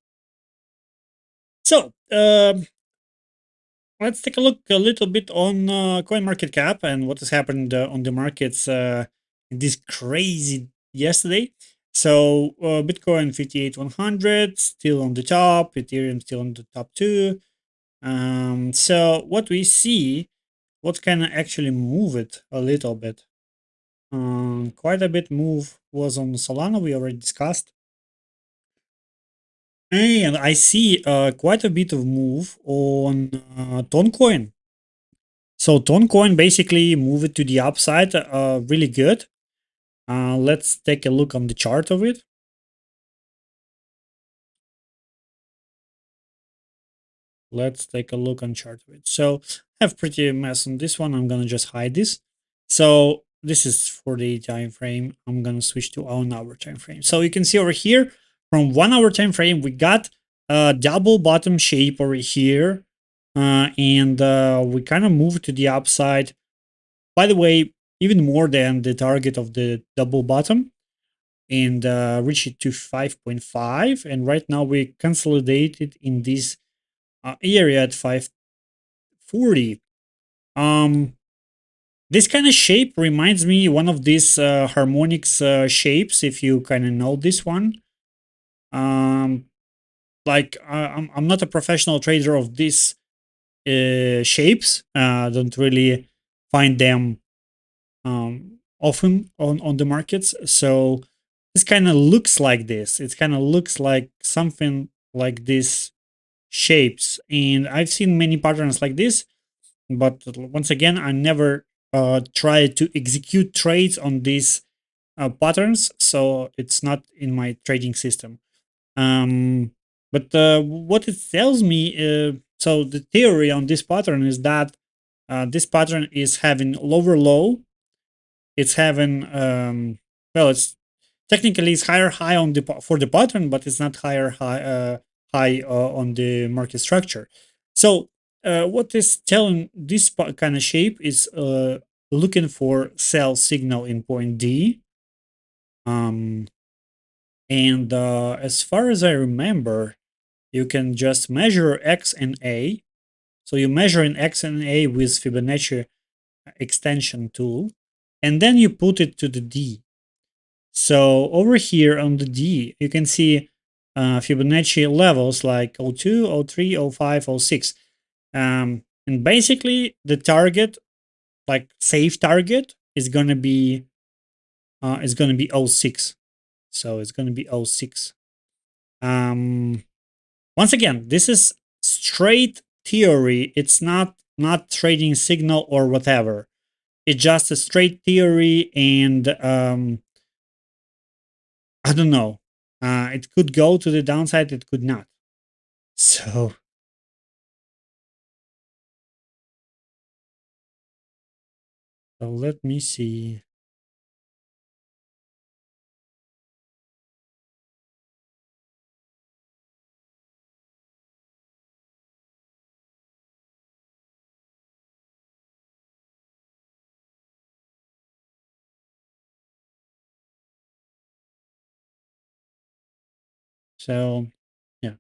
so let's take a look a little bit on coin market cap and what has happened on the markets this crazy yesterday. So Bitcoin 58,100 still on the top, Ethereum still on the top too. So what we see, what can actually move it a little bit? Quite a bit move was on Solana, we already discussed. And I see quite a bit of move on Toncoin. So Toncoin basically move it to the upside, really good. Let's take a look on the chart of it. Let's take a look on chart of it. So I have pretty mess on this one. I'm gonna just hide this. So this is for the time frame. I'm gonna switch to 1 hour time frame. So you can see over here from 1 hour time frame, we got a double bottom shape over here, and we kind of moved to the upside. By the way, even more than the target of the double bottom, and reach it to 5.5. And right now we consolidated in this area at 540. Um, this kind of shape reminds me one of these harmonics shapes. If you kind of know this one, um, like I'm not a professional trader of these shapes. Don't really find them often on the markets. So this kind of looks like this. It kind of looks like something like this shapes. And I've seen many patterns like this, but once again, I never try to execute trades on these patterns, so it's not in my trading system. Um, but what it tells me, so the theory on this pattern is that this pattern is having lower low, it's having well, it's technically it's higher high on the for the pattern, but it's not higher high on the market structure. So what is telling this kind of shape is looking for sell signal in point D. Um, and as far as I remember, you can just measure X and A. So you measure in X and A with Fibonacci extension tool, and then you put it to the D. So over here on the D, you can see Fibonacci levels like 02, 03, 05, 06. And basically the target, like safe target, is gonna be 06. So it's gonna be 06. Um, once again, this is straight theory. It's not trading signal or whatever. It's just a straight theory, and I don't know. It could go to the downside, it could not. So, let me see. So yeah.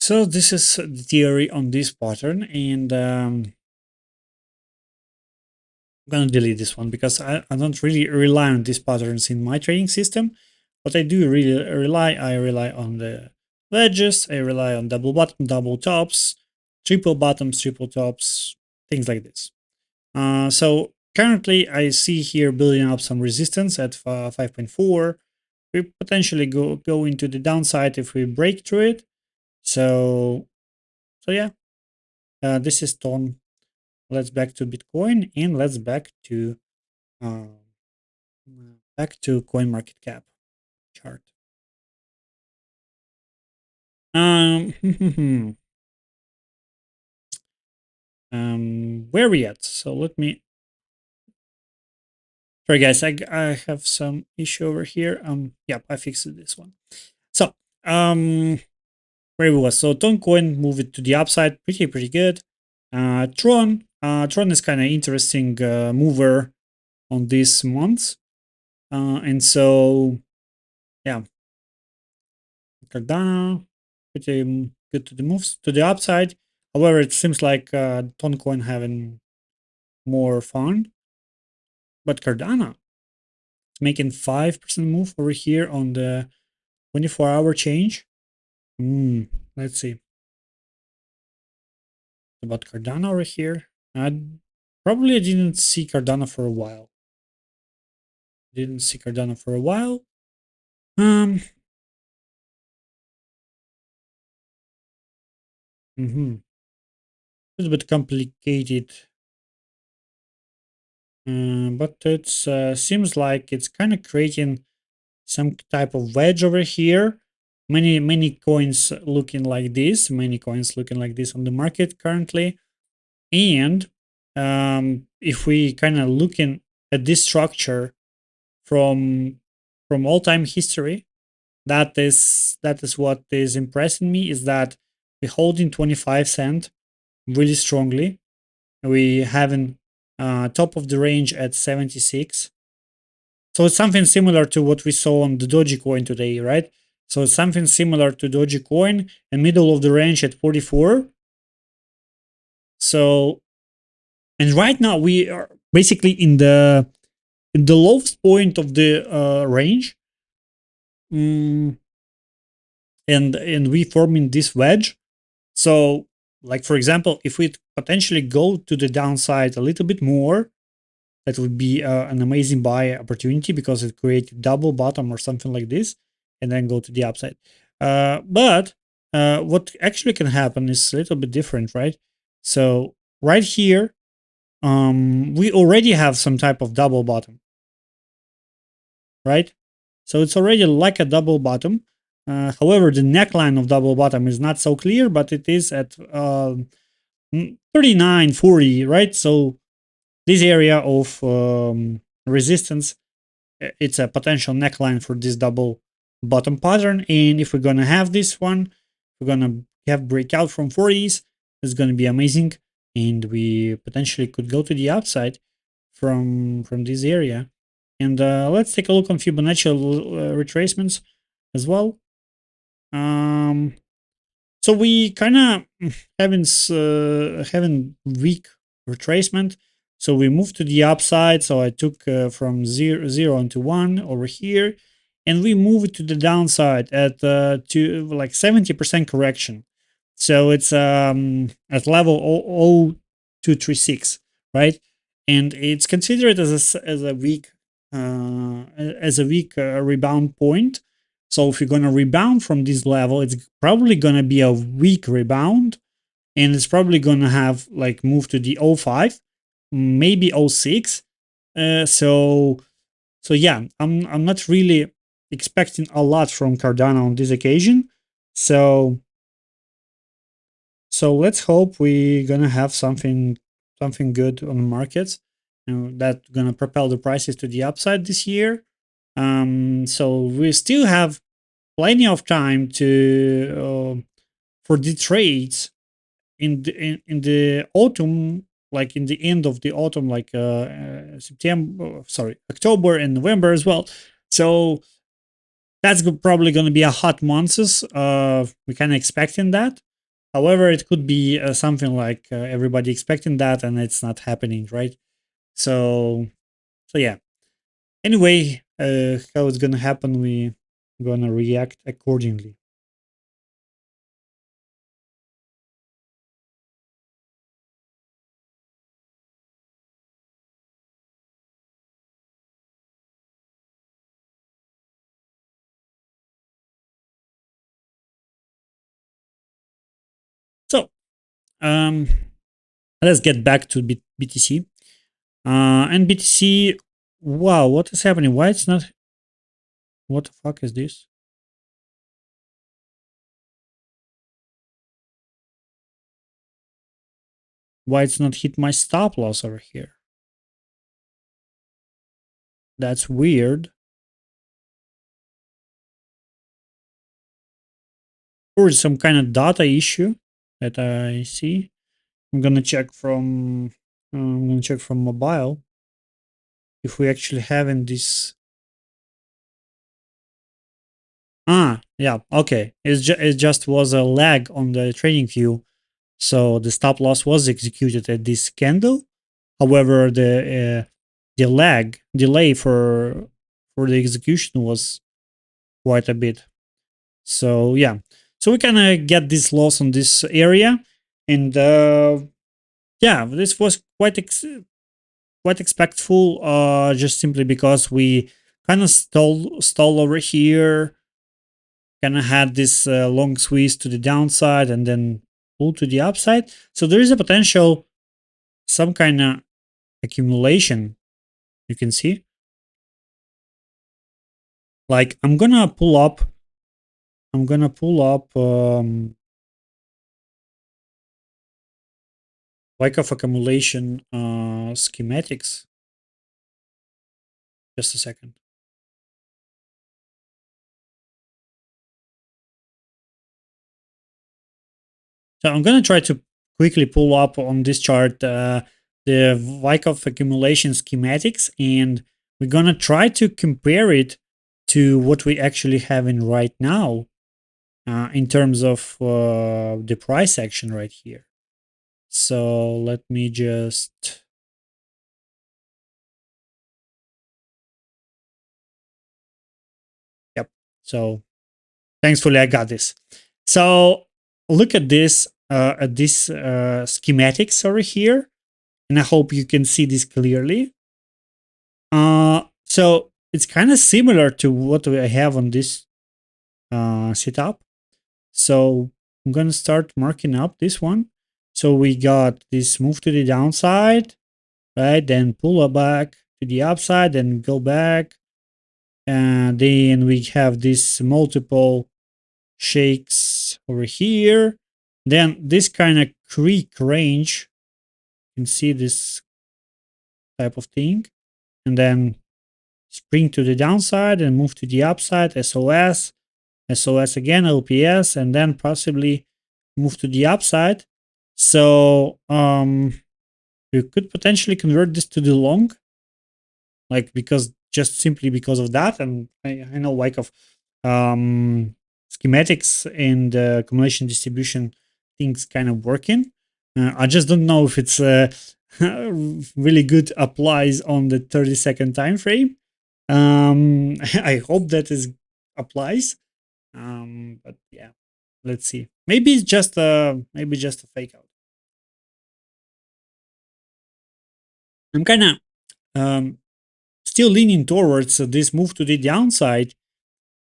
So this is the theory on this pattern, and I'm gonna delete this one because I don't really rely on these patterns in my trading system. What I do really I rely on the wedges, I rely on double bottom, double tops, triple bottoms, triple tops, things like this. So currently I see here building up some resistance at 5.4. We potentially go into the downside if we break through it. So yeah, this is Ton. Let's back to Bitcoin and let's uh, back to CoinMarketCap chart. Where are we at? So let me. Sorry, guys, I have some issue over here. Yep, I fixed this one. So, where we was? So Toncoin moved it to the upside, pretty good. Tron is kind of interesting mover on this month, and so yeah, Cardano pretty good to the moves to the upside. However, it seems like Toncoin having more fun, but Cardano is making 5% move over here on the 24-hour change. Let's see about Cardano over here. Probably I didn't see Cardano for a while. Didn't see Cardano for a while. A little bit complicated, but it seems like it's kind of creating some type of wedge over here. Many coins looking like this. Many coins looking like this on the market currently. And if we kind of looking at this structure from all-time history, that is what is impressing me, is that we holding 25 cent really strongly. We having top of the range at 76. So it's something similar to what we saw on the Dogecoin today, right? So it's something similar to Dogecoin and middle of the range at 44. So, and right now we are basically in the lowest point of the range. And we forming this wedge. So, like for example, if we potentially go to the downside a little bit more, that would be an amazing buy opportunity because it creates double bottom or something like this, and then go to the upside. But what actually can happen is a little bit different, right? So right here, we already have some type of double bottom, right? So it's already like a double bottom. However, the neckline of double bottom is not so clear, but it is at 39.40, right? So this area of resistance, it's a potential neckline for this double bottom pattern. And if we're going to have this one, we're going to have breakout from 40s. It's going to be amazing. And we potentially could go to the upside from this area. And let's take a look on Fibonacci retracements as well. So we kind of having weak retracement. So we moved to the upside. So I took from 0 into 1 over here, and we moved to the downside at to like 70% correction. So it's at level 0.0236, right? And it's considered as a weak rebound point. So if you're going to rebound from this level, it's probably going to be a weak rebound, and it's probably going to have like move to the 05, maybe 06. So yeah, I'm not really expecting a lot from Cardano on this occasion. So let's hope we're gonna have something good on the markets, that's gonna propel the prices to the upside this year. So we still have plenty of time to for the trades in the autumn, like in the end of the autumn, like October and November as well. So that's probably going to be a hot months. We kind of expecting that. However, it could be something like everybody expecting that, and it's not happening, right? So, so yeah. Anyway, how it's gonna happen, we gonna react accordingly. So, um, let's get back to BTC. And BTC, wow, what is happening? Why it's not? What the fuck is this? Why it's not hit my stop loss over here? That's weird. Or some kind of data issue that I see. I'm gonna check from mobile if we actually have in this. Yeah, okay. It just was a lag on the trading view, so the stop loss was executed at this candle. However, the lag delay for the execution was quite a bit. So yeah, so we kind of get this loss on this area, and yeah, this was quite expectful. Just simply because we kind of stall over here, kind of had this long squeeze to the downside, and then pull to the upside. So there is a potential some kind of accumulation. You can see, like I'm gonna pull up. I'm gonna pull up like of accumulation schematics. Just a second. So I'm gonna try to quickly pull up on this chart the Wyckoff accumulation schematics, and we're gonna try to compare it to what we actually have in right now in terms of the price action right here. So let me just. Yep. So thankfully I got this. So look at this schematics over here, and I hope you can see this clearly. So it's kind of similar to what I have on this setup. So I'm gonna start marking up this one. So we got this move to the downside, right? Then pull it back to the upside, then go back, and then we have this multiple shakes over here. Then this kind of creek range, you can see this type of thing, and then spring to the downside and move to the upside, SOS again, LPS, and then possibly move to the upside. So you could potentially convert this to the long, like because just simply because of that. And I know like of schematics and accumulation distribution things kind of working. I just don't know if it's really good applies on the 30-second time frame. I hope that is applies. But yeah, let's see. Maybe it's just a fake out. I'm kind of still leaning towards this move to the downside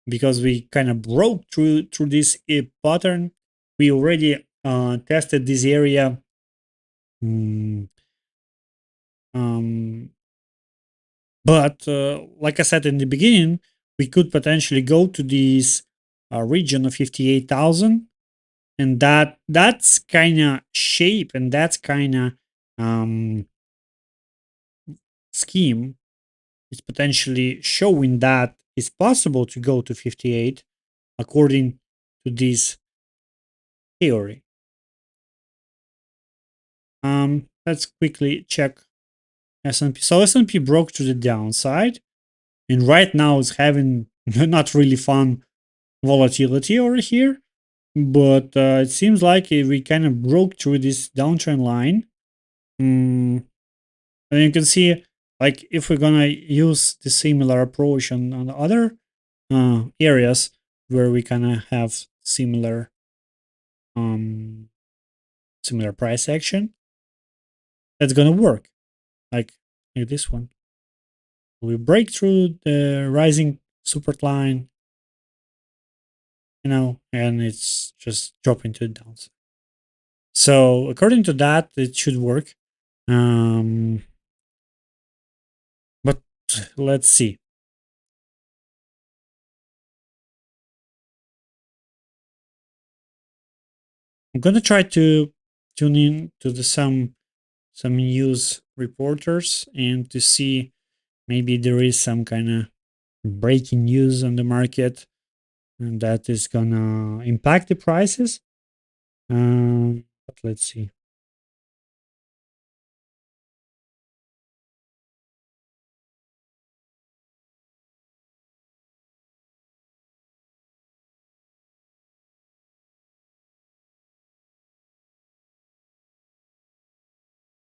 because we kind of broke through this pattern. We already tested this area. Mm, um, but like I said in the beginning, we could potentially go to this region of 58,000, and that's kind of shape and that's kind of um, scheme is potentially showing that it's possible to go to 58 according to this theory. Let's quickly check S&P. So S&P broke to the downside, and right now it's having not really fun volatility over here. But it seems like we kind of broke through this downtrend line. And you can see, like, if we're gonna use the similar approach on other areas where we kind of have um, similar price action, that's gonna work. Like this one. We break through the rising support line, and it's just dropping to the downside. So according to that, it should work. Um, but let's see. I'm gonna try to tune in to some news reporters and to see maybe there is some kind of breaking news on the market and that is gonna impact the prices. But let's see.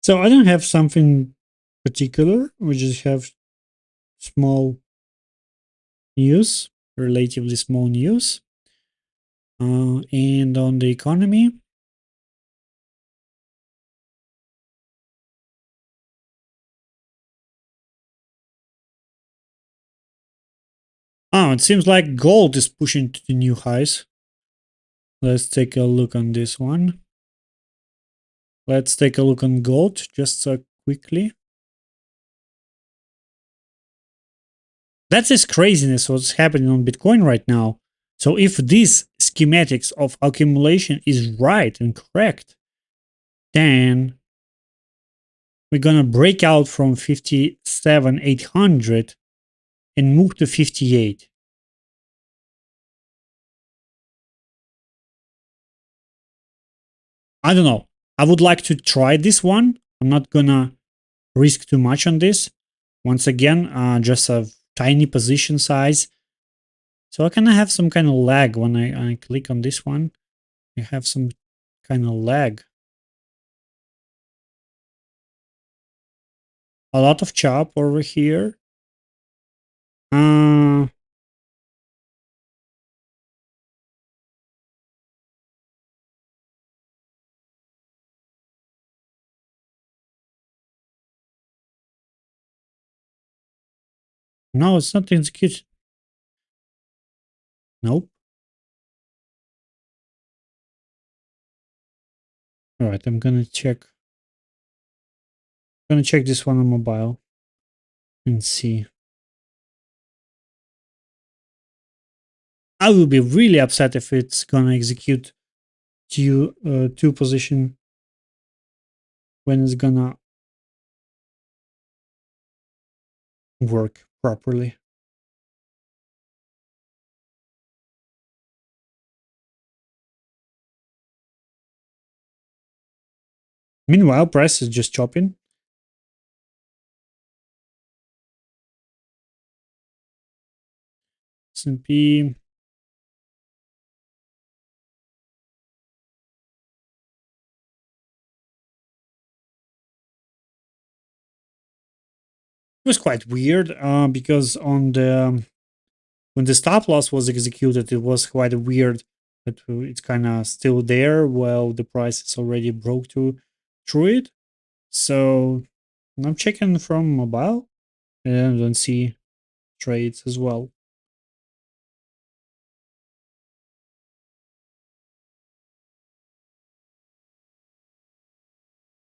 So I don't have something particular. We just have small news, relatively small news. And on the economy, it seems like gold is pushing to the new highs. Let's take a look on this one. Let's take a look on gold just quickly. That's this craziness what's happening on Bitcoin right now. So if this schematics of accumulation is right and correct, then we're gonna break out from 57,800 and move to 58. I don't know. I would like to try this one. I'm not gonna risk too much on this. Once again, just a tiny position size. So I kind of have some kind of lag when I click on this one. I have some kind of lag. A lot of chop over here. Uh, no, it's not executed. Nope. All right, I'm gonna check. I'm gonna check this one on mobile and see. I will be really upset if it's gonna execute two position when it's gonna work properly. Meanwhile, price is just chopping. S&P. It was quite weird because on the when the stop loss was executed, it was quite weird that it's kind of still there while the price is already broke through it. So I'm checking from mobile and don't see trades as well.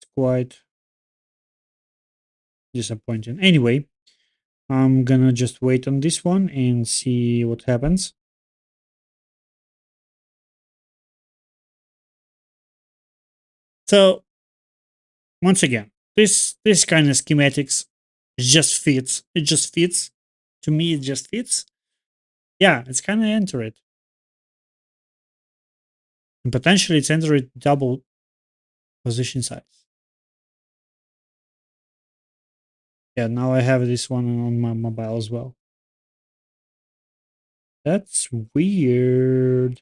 It's quite disappointing. Anyway, I'm gonna just wait on this one and see what happens. So once again, this kind of schematics just fits. It just fits. To me, it just fits. Yeah, it's kind of entered. And potentially it's entered double position size. Yeah, now I have this one on my mobile as well. That's weird.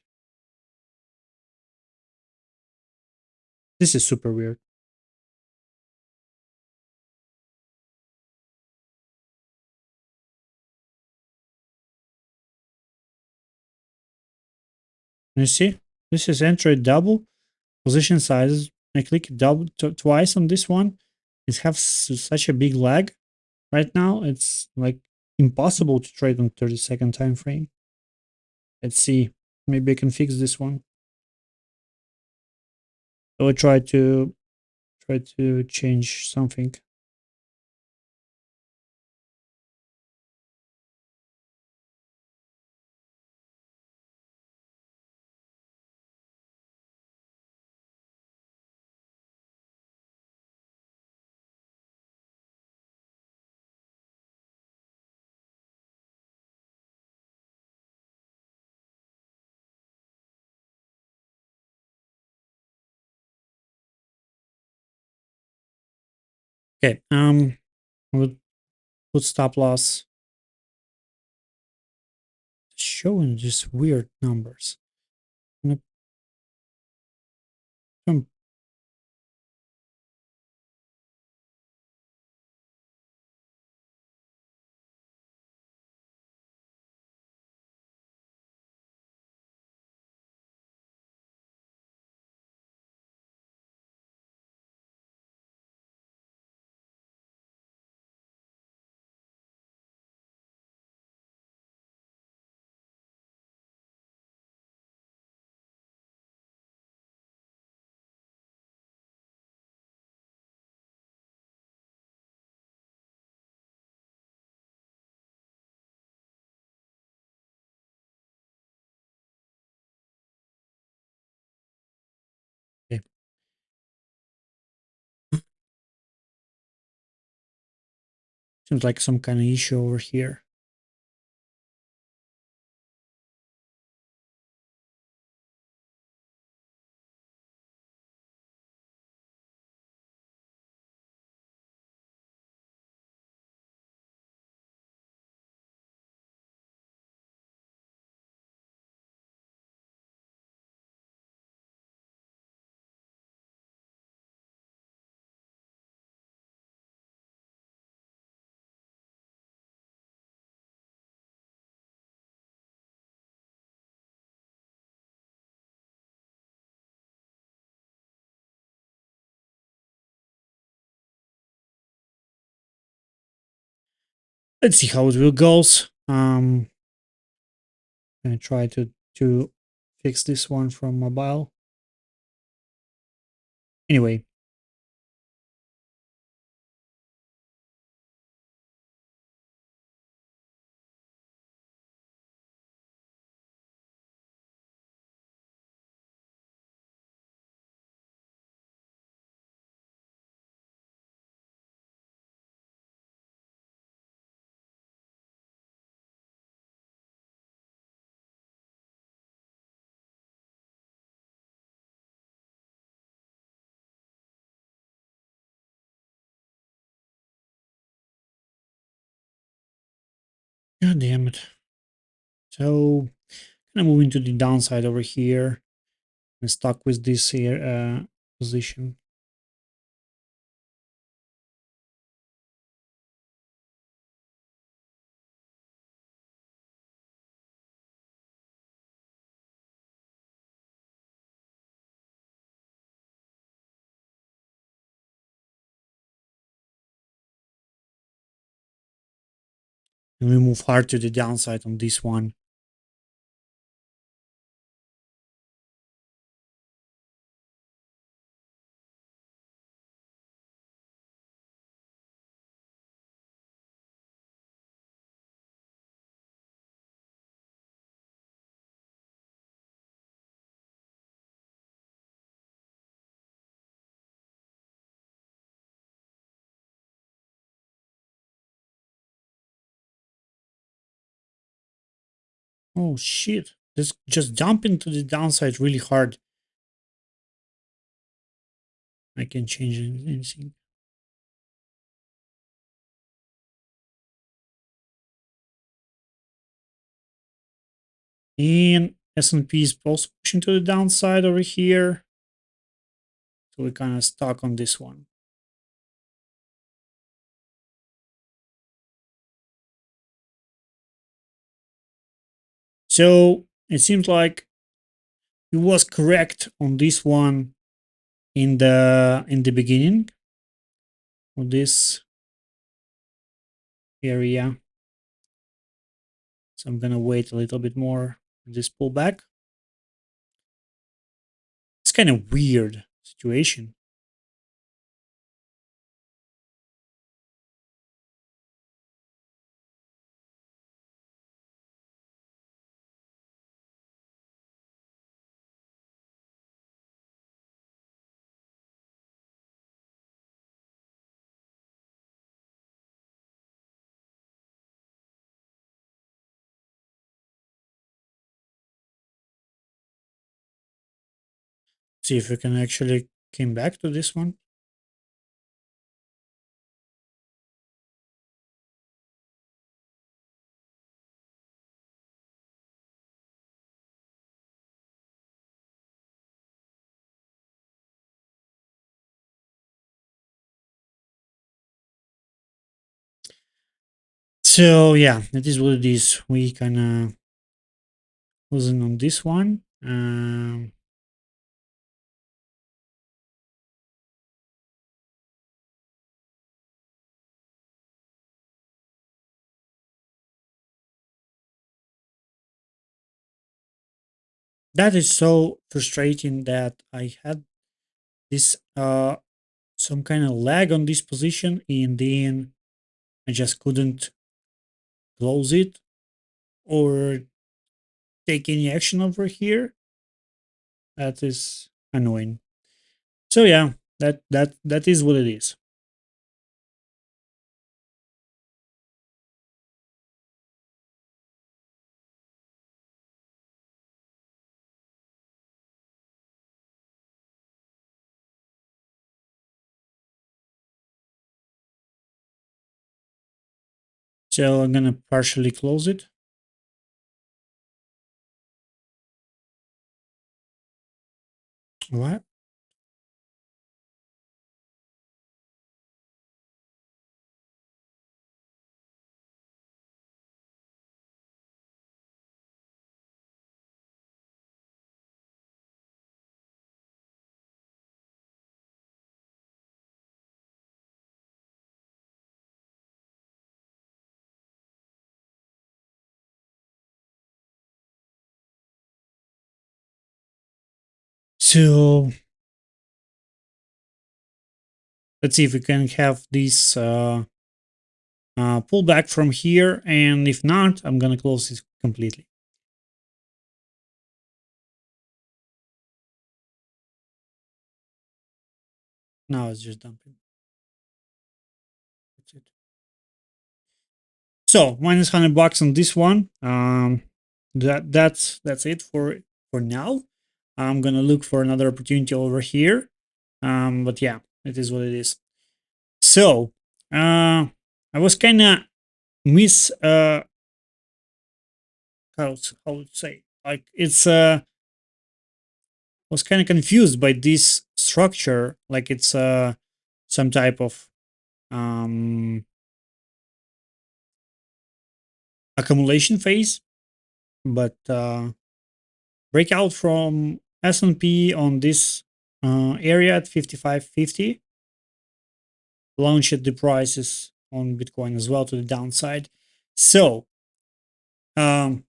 This is super weird. You see, this is entry double position sizes. I click double twice on this one. It has such a big lag right now. It's like impossible to trade on 30-second time frame. Let's see. Maybe I can fix this one. I will try to change something. Okay. We'll put stop loss showing just weird numbers. I'm gonna- Okay. Seems like some kind of issue over here. Let's see how it will goes. Gonna try to fix this one from mobile. Anyway, god damn it. So kind of moving to the downside over here. I'm stuck with this here position. And we move hard to the downside on this one. Oh shit. Let's just jump into the downside really hard. I can change anything. And S&P is also pushing to the downside over here. So we're kind of stuck on this one. So it seems like it was correct on this one in the beginning of this area. So I'm gonna wait a little bit more for this pullback. It's kind of weird situation. See if we can actually came back to this one. So yeah, that is what it is. We kind of wasn't on this one. That is so frustrating that I had this some kind of lag on this position and then I just couldn't close it or take any action over here. That is annoying. So yeah, that is what it is. So I'm gonna partially close it. What? So let's see if we can have this pullback from here, and if not, I'm gonna close it completely. Now it's just dumping. That's it. So minus $100 on this one. That's it for now. I'm gonna look for another opportunity over here. But yeah, it is what it is. So I was kind of miss how to say, like it's was kind of confused by this structure, like it's some type of um accumulation phase, but breakout from S&P on this area at 55.50 launched the prices on Bitcoin as well to the downside. So um,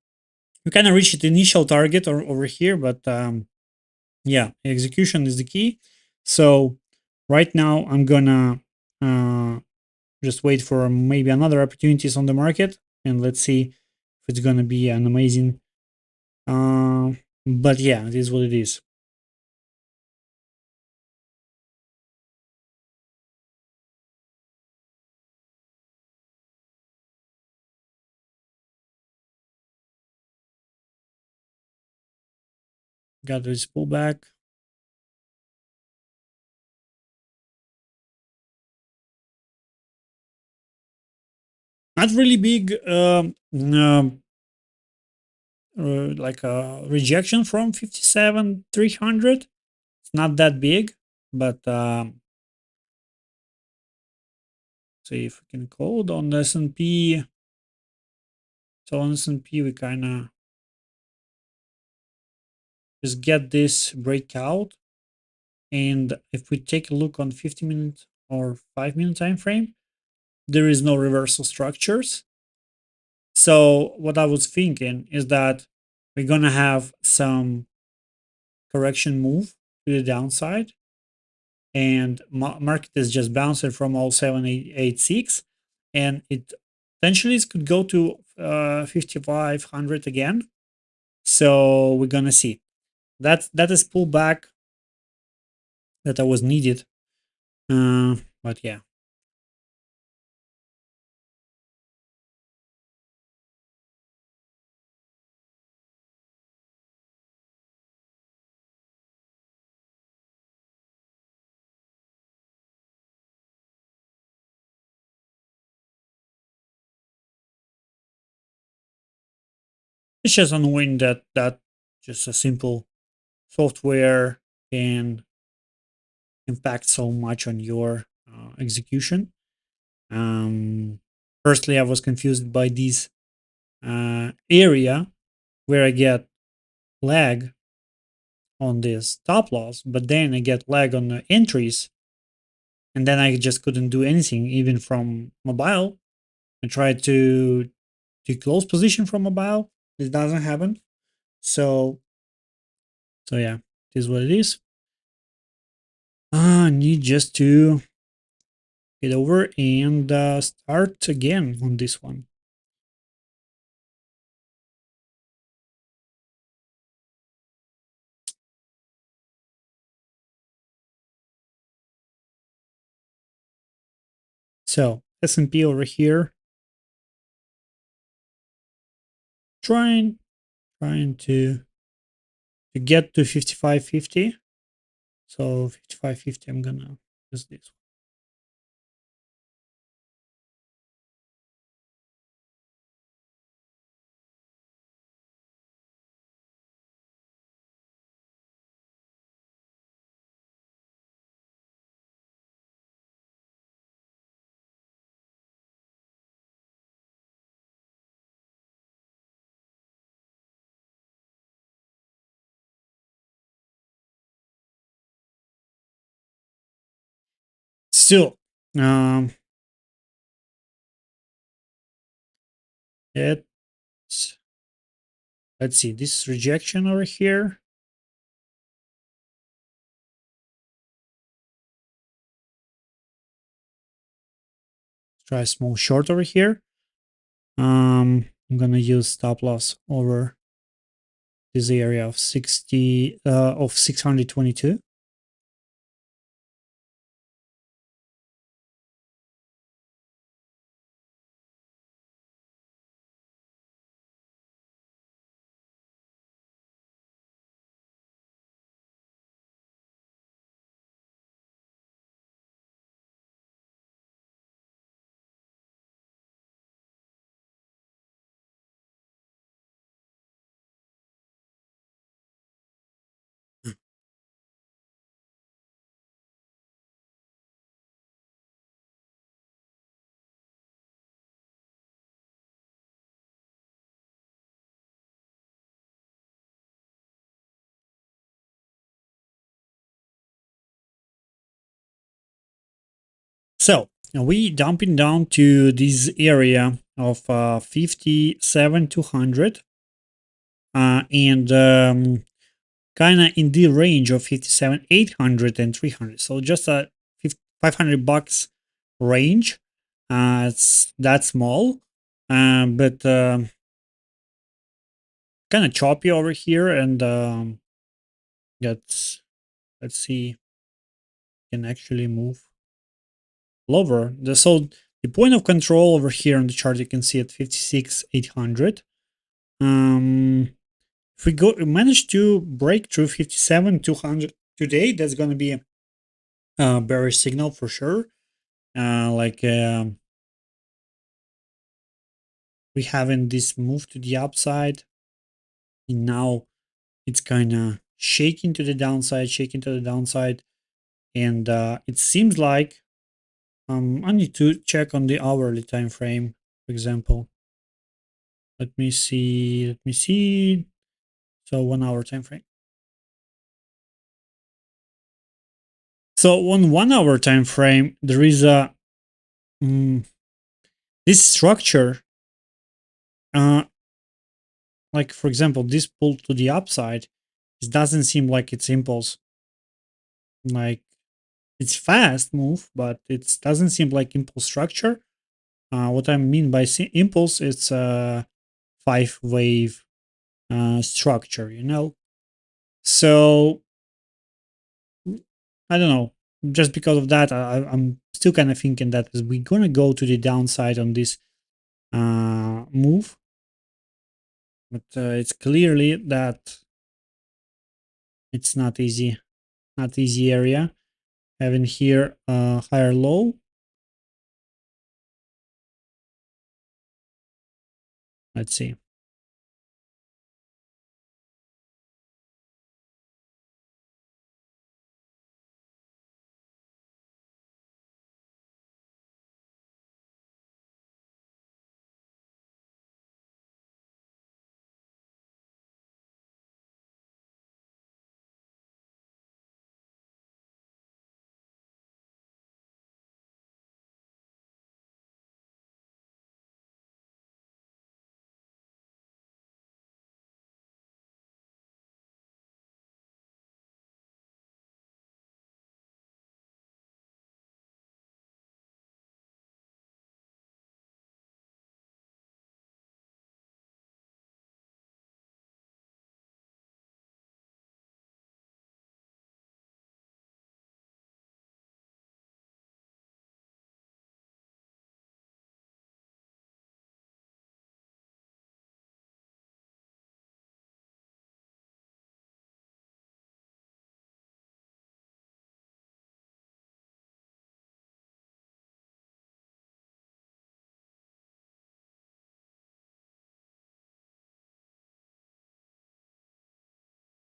we kind of reached the initial target over here, but yeah, execution is the key. So right now I'm gonna uh, just wait for maybe another opportunities on the market, and let's see if it's gonna be an amazing. But yeah, it is what it is. Got this pullback. Not really big like a rejection from 57,300. It's not that big, but see if we can code on the S&P. So on S&P, we kind of just get this breakout. And if we take a look on 50-minute or 5-minute time frame, there is no reversal structures. So what I was thinking is that we're gonna have some correction move to the downside, and market is just bouncing from all 786, and it potentially could go to 5500 again. So we're gonna see that is pullback that I was needed. But yeah. It's just annoying that just a simple software can impact so much on your execution. Um, Firstly, I was confused by this area where I get lag on this stop loss, but then I get lag on the entries, and then I just couldn't do anything even from mobile. I tried to close position from mobile. This doesn't happen. So yeah, it is what it is. I need just to get over and start again on this one. So S&P over here, trying to get to 5550. So 5550, I'm gonna use this. Still, it's let's see this rejection over here. Let's try a small short over here. I'm gonna use stop loss over this area of 622. So we dumping down to this area of 57,200 and kind of in the range of 57,800 and 300. So just a $500 range. It's that small, but kind of choppy over here. And let's see, can actually move lower. So the point of control over here on the chart, you can see at 56,800. If we manage to break through 57,200 today, that's going to be a bearish signal for sure. We having this move to the upside. And now it's kind of shaking to the downside. And it seems like I need to check on the hourly time frame, for example. Let me see. Let me see. So 1 hour time frame. So on 1 hour time frame, there is a mm, this structure. Uh, like for example, this pull to the upside. It doesn't seem like it's impulse. Like it's fast move, but it doesn't seem like impulse structure. What I mean by impulse, it's a 5 wave structure. So I don't know. Just because of that, I'm still kind of thinking that we're gonna go to the downside on this move, but it's clearly that it's not easy area. Having here a higher low. Let's see.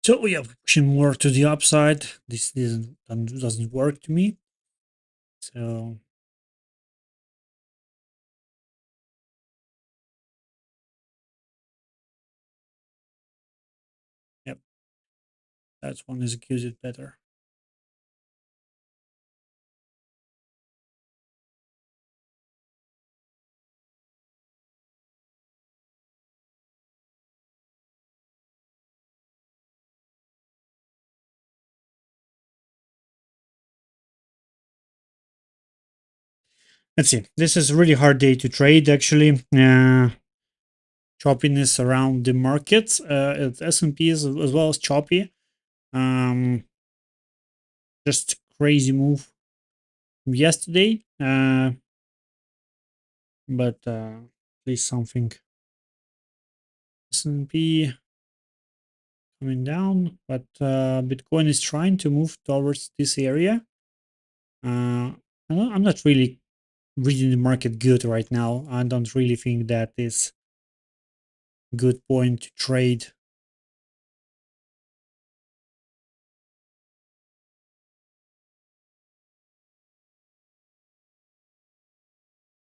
So we are pushing more to the upside. This doesn't work to me. So yep, that one executed better. Let's see. This is a really hard day to trade actually. Choppiness around the markets. S&P is as well as choppy. Um, just crazy move from yesterday. But at least something. S&P coming down, but Bitcoin is trying to move towards this area. I'm not really reading the market good right now. I don't really think that is a good point to trade.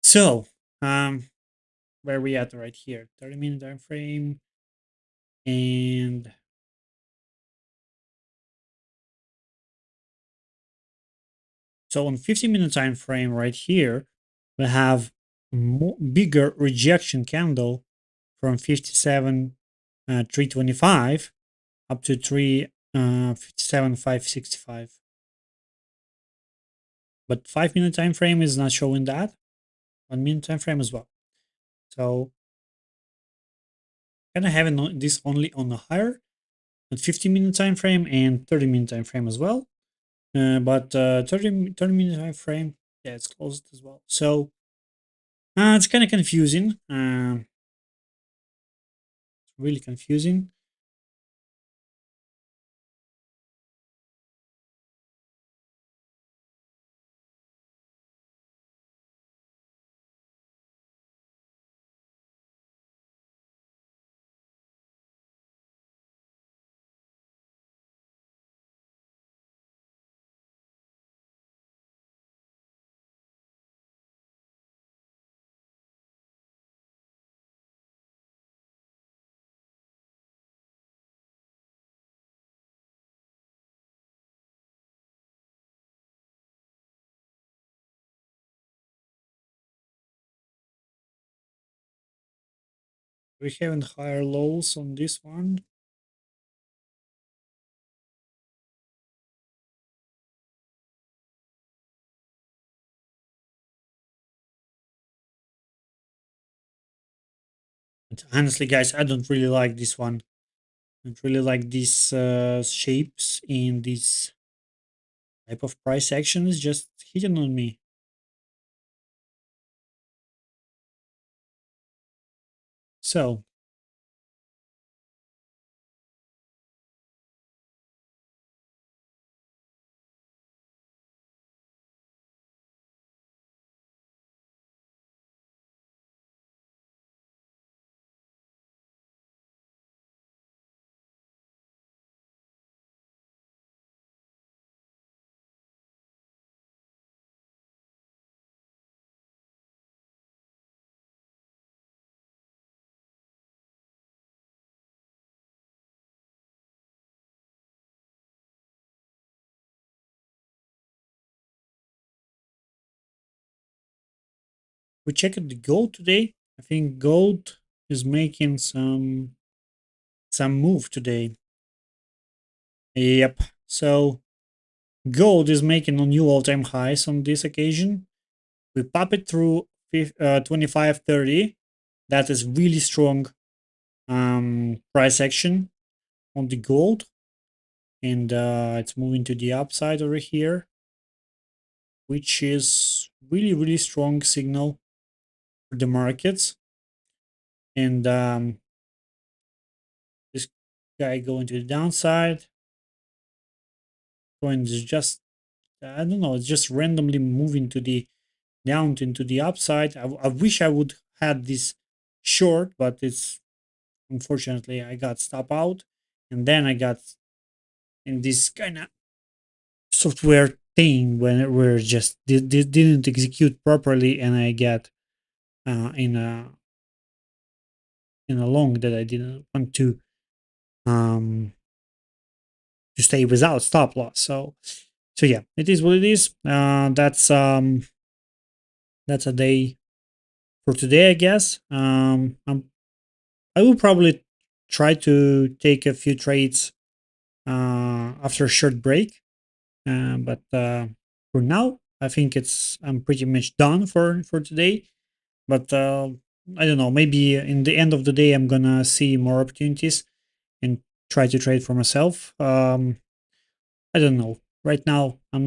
So, where are we at right here? 30-minute time frame, and so on 15-minute time frame right here, we have bigger rejection candle from 57 325 up to 57 565. But 5-minute time frame is not showing that. 1 minute time frame as well. So kind of having this only on the higher, but 15-minute time frame and 30-minute time frame as well. But 30-minute time frame, yeah, it's closed as well. So it's kind of confusing. Really confusing. We haven't higher lows on this one. But honestly, guys, I don't really like this one. I don't really like these shapes in this type of price action. Is just hitting on me. So we checked the gold today. I think gold is making some move today. Yep. So gold is making a new all-time highs on this occasion. We pop it through 25.30. That is really strong price action on the gold, and it's moving to the upside over here, which is really strong signal for the markets. And this guy going to the downside, going to just I don't know, it's just randomly moving to the down into the upside. I wish I would had this short, but it's unfortunately I got stop out, and then I got in this kind of software thing when it were just didn't execute properly, and I got in a long that I didn't want um to stay without stop loss. So yeah, it is what it is. That's a day for today, I guess. I will probably try to take a few trades after a short break, but for now, I think I'm pretty much done for today. But I don't know. Maybe in the end of the day, I'm gonna see more opportunities and try to trade for myself. I don't know. Right now, uh,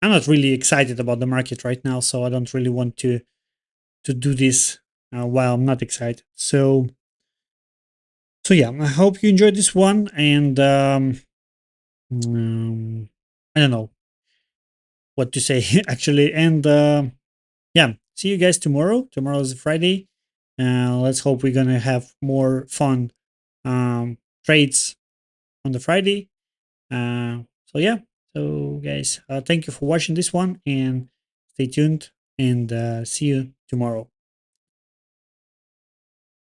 I'm not really excited about the market right now, so I don't really want to do this while I'm not excited. So yeah, I hope you enjoyed this one, and I don't know what to say actually. And yeah, see you guys tomorrow. Tomorrow is Friday. Let's hope we're gonna have more fun trades on the Friday. So yeah, so guys, thank you for watching this one, and stay tuned, and see you tomorrow.